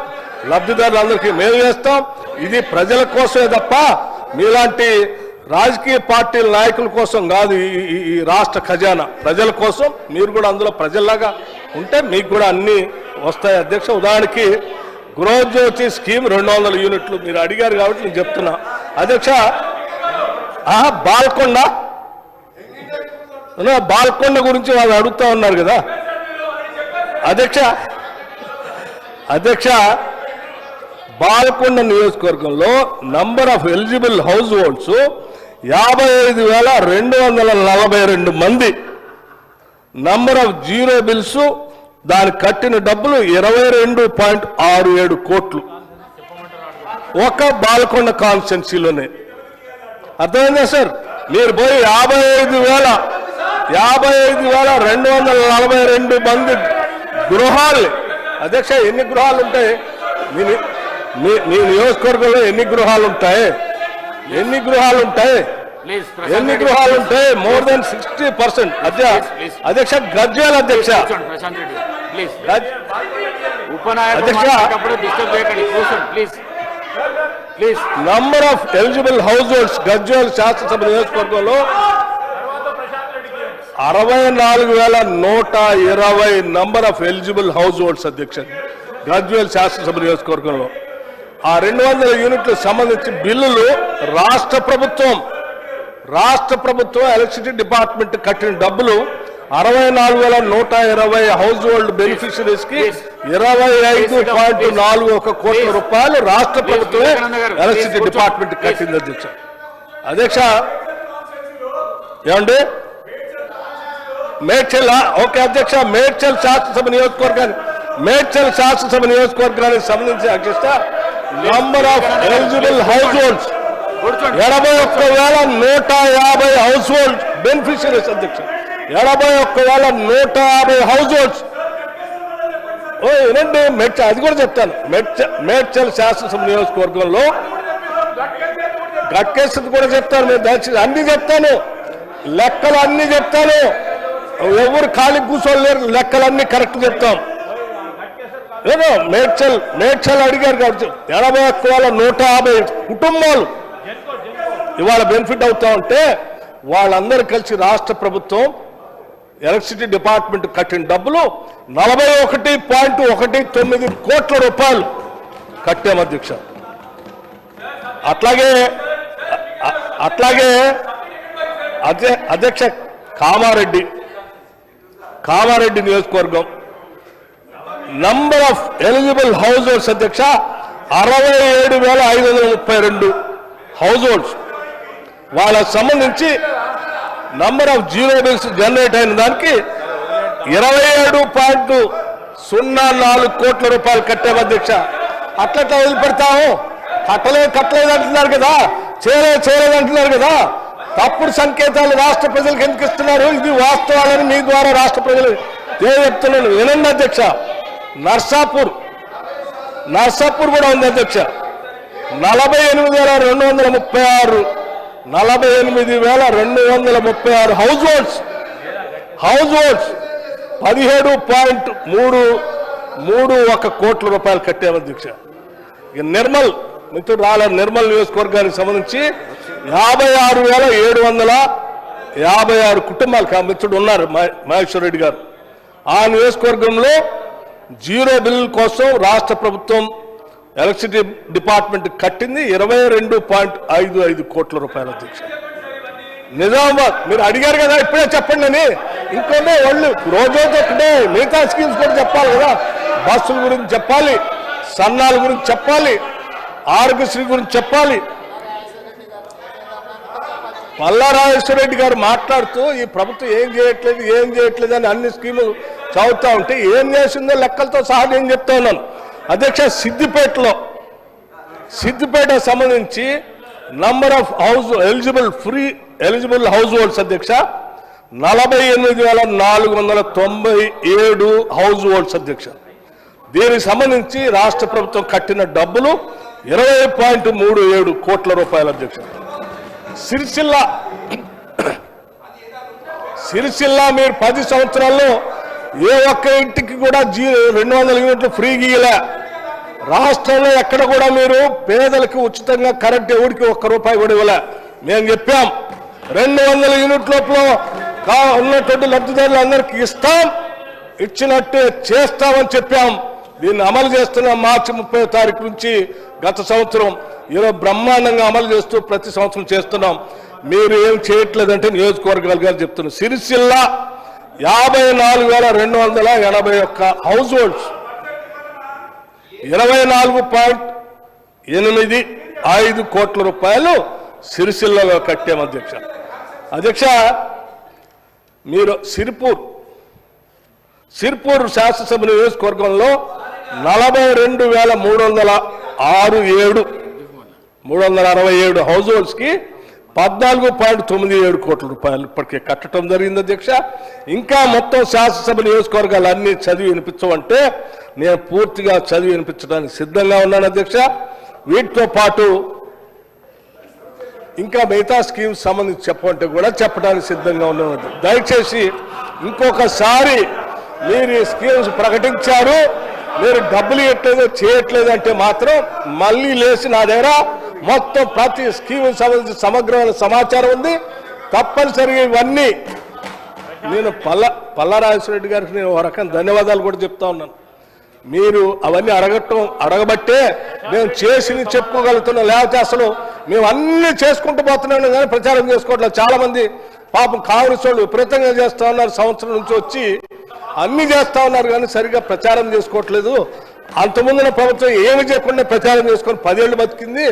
లబ్ధిదారులందరికీ మేలు చేస్తాం. ఇది ప్రజల కోసమే తప్ప మీలాంటి రాజకీయ పార్టీల నాయకుల కోసం కాదు. ఈ రాష్ట్ర ఖజానా ప్రజల కోసం. మీరు కూడా అందులో ప్రజల్లాగా ఉంటే మీకు కూడా అన్నీ వస్తాయి అధ్యక్ష. ఉదాహరణకి గృహజ్యోతి స్కీమ్ 200 యూనిట్లు మీరు అడిగారు కాబట్టి నేను చెప్తున్నా అధ్యక్ష. బాల్కొండ గురించి వాళ్ళు అడుగుతా ఉన్నారు కదా అధ్యక్ష. బాల్కొండ నియోజకవర్గంలో number of eligible house holds 55,242 మంది. నంబర్ ఆఫ్ జీరో బిల్స్ దాని కట్టిన డబ్బులు 22.67 కోట్లు ఒక బాల్కొండ కాన్స్టిట్యున్సీలోనే. అర్థమైందా సార్? మీరు పోయి 55,242 మంది గృహాలు అధ్యక్ష. ఎన్ని గృహాలు ఉంటాయి మీ నియోజకవర్గంలో? ఎన్ని గృహాలు ఉంటాయి? More than 60%. అధ్యక్ష గజ్వేల్ అధ్యక్ష number of eligible house holds Gajwel శాసనసభ నియోజకవర్గంలో 64,120 number of eligible house holds అధ్యక్ష గజ్వేల్ శాసనసభ నియోజకవర్గంలో. ఆ 200 యూనిట్లకు సంబంధించి బిల్లులు రాష్ట్ర ప్రభుత్వం ఎలక్ట్రిసిటీ డిపార్ట్మెంట్ కట్టిన డబ్బులు 64,120 హౌస్ హోల్డ్ బెనిఫిషరీస్ కి 25.41 కోట్ల రూపాయలు రాష్ట్ర ప్రభుత్వమే ఎలక్ట్రిసిటీ డిపార్ట్మెంట్ కట్టింది అధ్యక్ష. ఏమండి మేడ్చల్ ఓకే అధ్యక్ష. మేడ్చల్ శాసనసభ నియోజకవర్గానికి సంబంధించి అధ్యక్ష number of eligible house holds 81,150 house hold beneficiaries అధ్యక్ష. 81,150 హౌస్ హోల్డ్స్. ఏనండి అది కూడా చెప్తాను. మేడ్చల్ శాసనసభ నియోజకవర్గంలో గట్కేస్తుంది కూడా చెప్తాను. మీరు దయచేసి అన్ని చెప్తాను. లెక్కలు అన్ని చెప్తాను. ఎవరు ఖాళీ కూర్చోలేరు. లెక్కలన్నీ కరెక్ట్ చెప్తాం. ఏదో మేడ్చల్ అడిగారు కాబట్టి 81,150 కుటుంబాలు ఇవాళ బెనిఫిట్ అవుతా ఉంటే వాళ్ళందరూ కలిసి రాష్ట్ర ప్రభుత్వం ఎలక్ట్రిసిటీ డిపార్ట్మెంట్ కట్టిన డబ్బులు 41.19 కోట్ల రూపాయలు కట్టాం అధ్యక్ష. అట్లాగే అధ్యక్ష కామారెడ్డి నియోజకవర్గం number of eligible house holds అధ్యక్ష 67,532 హౌస్ హోల్డ్స్. వాళ్ళకు సంబంధించి number of zero bills generate అయిన దానికి 27.04 కోట్ల రూపాయలు కట్టాం అధ్యక్ష. అట్లా వదిలిపెడతాము. కట్టలేదు అంటున్నారు కదా, చేయలేదు అంటున్నారు కదా. తప్పుడు సంకేతాలు రాష్ట్ర ప్రజలకు ఎందుకు ఇస్తున్నారు? ఇది వాస్తవాలని మీ ద్వారా రాష్ట్ర ప్రజలు చెప్తున్నాను. వినండి అధ్యక్ష. నర్సాపూర్ కూడా ఉంది అధ్యక్ష. 48,236 48,236 హౌస్ హోల్డ్స్ 17.31 కోట్ల రూపాయలు కట్టాము అధ్యక్ష. ఇక నిర్మల్ మిత్రుడు రాళ్ళ నిర్మల్ నియోజకవర్గానికి సంబంధించి 56,756 కుటుంబాలకు ఆ మిత్రుడు ఉన్నారు మహేశ్వర్ రెడ్డి గారు. ఆ నియోజకవర్గంలో జీరో బిల్లుల కోసం రాష్ట్ర ప్రభుత్వం ఎలక్ట్రిసిటీ డిపార్ట్మెంట్ కట్టింది 22.55 కోట్ల రూపాయల అధ్యక్ష. నిజామాబాద్ మీరు అడిగారు కదా, ఇప్పుడే చెప్పండి అని. ఇంకొన్ని వాళ్ళు రోజు ఒకటే మిగతా స్కీమ్స్ కూడా చెప్పాలి కదా. బస్సుల గురించి చెప్పాలి, సన్నాల గురించి చెప్పాలి, ఆరోగ్యశ్రీ గురించి చెప్పాలి. పల్లారాజేశ్వరరెడ్డి గారు మాట్లాడుతూ ఈ ప్రభుత్వం ఏం చేయట్లేదు అని అన్ని స్కీములు చదువుతూ ఉంటే ఏం చేసిందో లెక్కలతో సహా నేను చెప్తా ఉన్నాను అధ్యక్ష. సిద్దిపేట సంబంధించి number of eligible house holds అధ్యక్ష 48,497 హౌస్ హోల్డ్స్ అధ్యక్ష. దీనికి సంబంధించి రాష్ట్ర ప్రభుత్వం కట్టిన డబ్బులు 20.37 కోట్ల రూపాయల అధ్యక్ష. సిరిసిల్ల మీరు 10 సంవత్సరాల్లో ఏ ఒక్క ఇంటికి కూడా 200 యూనిట్లు ఫ్రీ గీయలే. రాష్ట్రంలో ఎక్కడ కూడా మీరు పేదలకు ఉచితంగా కరెంట్ ఎవరికి ₹1 కూడా ఇవ్వలే. మేము చెప్పాం 200 యూనిట్ లోపల ఉన్నటువంటి లబ్ధిదారులందరికీ ఇచ్చినట్టు చేస్తామని చెప్పాం. దీన్ని అమలు చేస్తున్నాం. మార్చి 30వ తారీఖు నుంచి గత సంవత్సరం ఈరోజు బ్రహ్మాండంగా అమలు చేస్తూ ప్రతి సంవత్సరం చేస్తున్నాం. మీరు ఏం చేయట్లేదంటే నియోజకవర్గాలు గారు చెప్తున్నారు. సిరిసిల్ల 54,281 హౌస్ హోల్డ్స్ 24.85 కోట్ల రూపాయలు సిరిసిల్లలో కట్టాం అధ్యక్ష. మీరు సిర్పూర్ శాసనసభ నియోజకవర్గంలో 42,367 హౌస్ హోల్డ్స్ కి 14.97 కోట్ల రూపాయలు ఇప్పటికే కట్టడం జరిగింది అధ్యక్ష. ఇంకా మొత్తం శాసనసభ నియోజకవర్గాలు అన్ని చదివి వినిపించమంటే నేను పూర్తిగా చదివి వినిపించడానికి సిద్ధంగా ఉన్నాను అధ్యక్ష. వీటితో పాటు ఇంకా మిగతా స్కీమ్స్ సంబంధించి చెప్పమంటే కూడా చెప్పడానికి సిద్ధంగా ఉన్నాను. దయచేసి ఇంకొకసారి మీరు ఈ స్కీమ్స్ ప్రకటించారు, మీరు డబ్బులు ఇవ్వట్లేదు చేయట్లేదు అంటే మాత్రం మళ్ళీ లేచి నా దగ్గర మొత్తం ప్రతి స్కీమ్ సంబంధించి సమగ్రమైన సమాచారం ఉంది. తప్పనిసరిగా ఇవన్నీ నేను పల్లారాజేశ్వరరెడ్డి గారికి నేను ఒక రకం ధన్యవాదాలు కూడా చెప్తా ఉన్నాను. మీరు అవన్నీ అడగబట్టే మేము చేసి చెప్పుకోగలుగుతున్నాం. లేకపోతే అసలు మేము అన్ని చేసుకుంటూ పోతున్నాం కానీ ప్రచారం చేసుకోవట్లేదు. చాలా మంది పాపం కాంగ్రెస్ వాళ్ళు విపరీతంగా చేస్తా ఉన్నారు. సంవత్సరం నుంచి వచ్చి అన్ని చేస్తా ఉన్నారు కానీ సరిగా ప్రచారం చేసుకోవట్లేదు. అంతకుముందున ప్రభుత్వం ఏమి చేయకుండా ప్రచారం చేసుకొని 10 ఏళ్ళు బతికింది.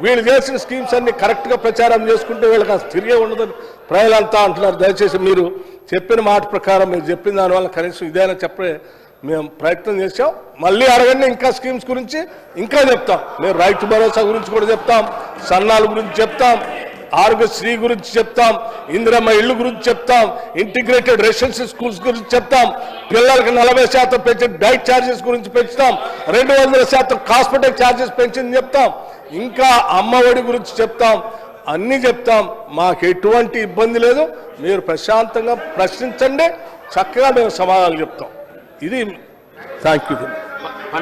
వీళ్ళు చేసిన స్కీమ్స్ అన్ని కరెక్ట్గా ప్రచారం చేసుకుంటే వీళ్ళకి అసలు తిరిగే ఉండదని ప్రజలంతా అంటున్నారు. దయచేసి మీరు చెప్పిన మాట ప్రకారం మీరు చెప్పిన దానివల్ల కనీసం ఇదైనా చెప్పే మేము ప్రయత్నం చేసాం. మళ్ళీ అడగండి, ఇంకా స్కీమ్స్ గురించి ఇంకా చెప్తాం. మేము రైతు భరోసా గురించి కూడా చెప్తాం, సన్నాల గురించి చెప్తాం, ఆరోగ్యశ్రీ గురించి చెప్తాం, ఇందిరమ్మ ఇళ్ళు గురించి చెప్తాం, ఇంటిగ్రేటెడ్ రెసిడెన్షియల్ స్కూల్స్ గురించి చెప్తాం, పిల్లలకి 40% పెంచిన డైట్ ఛార్జెస్ గురించి పెంచుతాం, 200% హాస్పిటల్ ఛార్జెస్ పెంచింది చెప్తాం, ఇంకా అమ్మఒడి గురించి చెప్తాం, అన్నీ చెప్తాం. మాకు ఎటువంటి ఇబ్బంది లేదు. మీరు ప్రశాంతంగా ప్రశ్నించండి, చక్కగా మేము సమాధానాలు చెప్తాం. ఇది థ్యాంక్ యూ.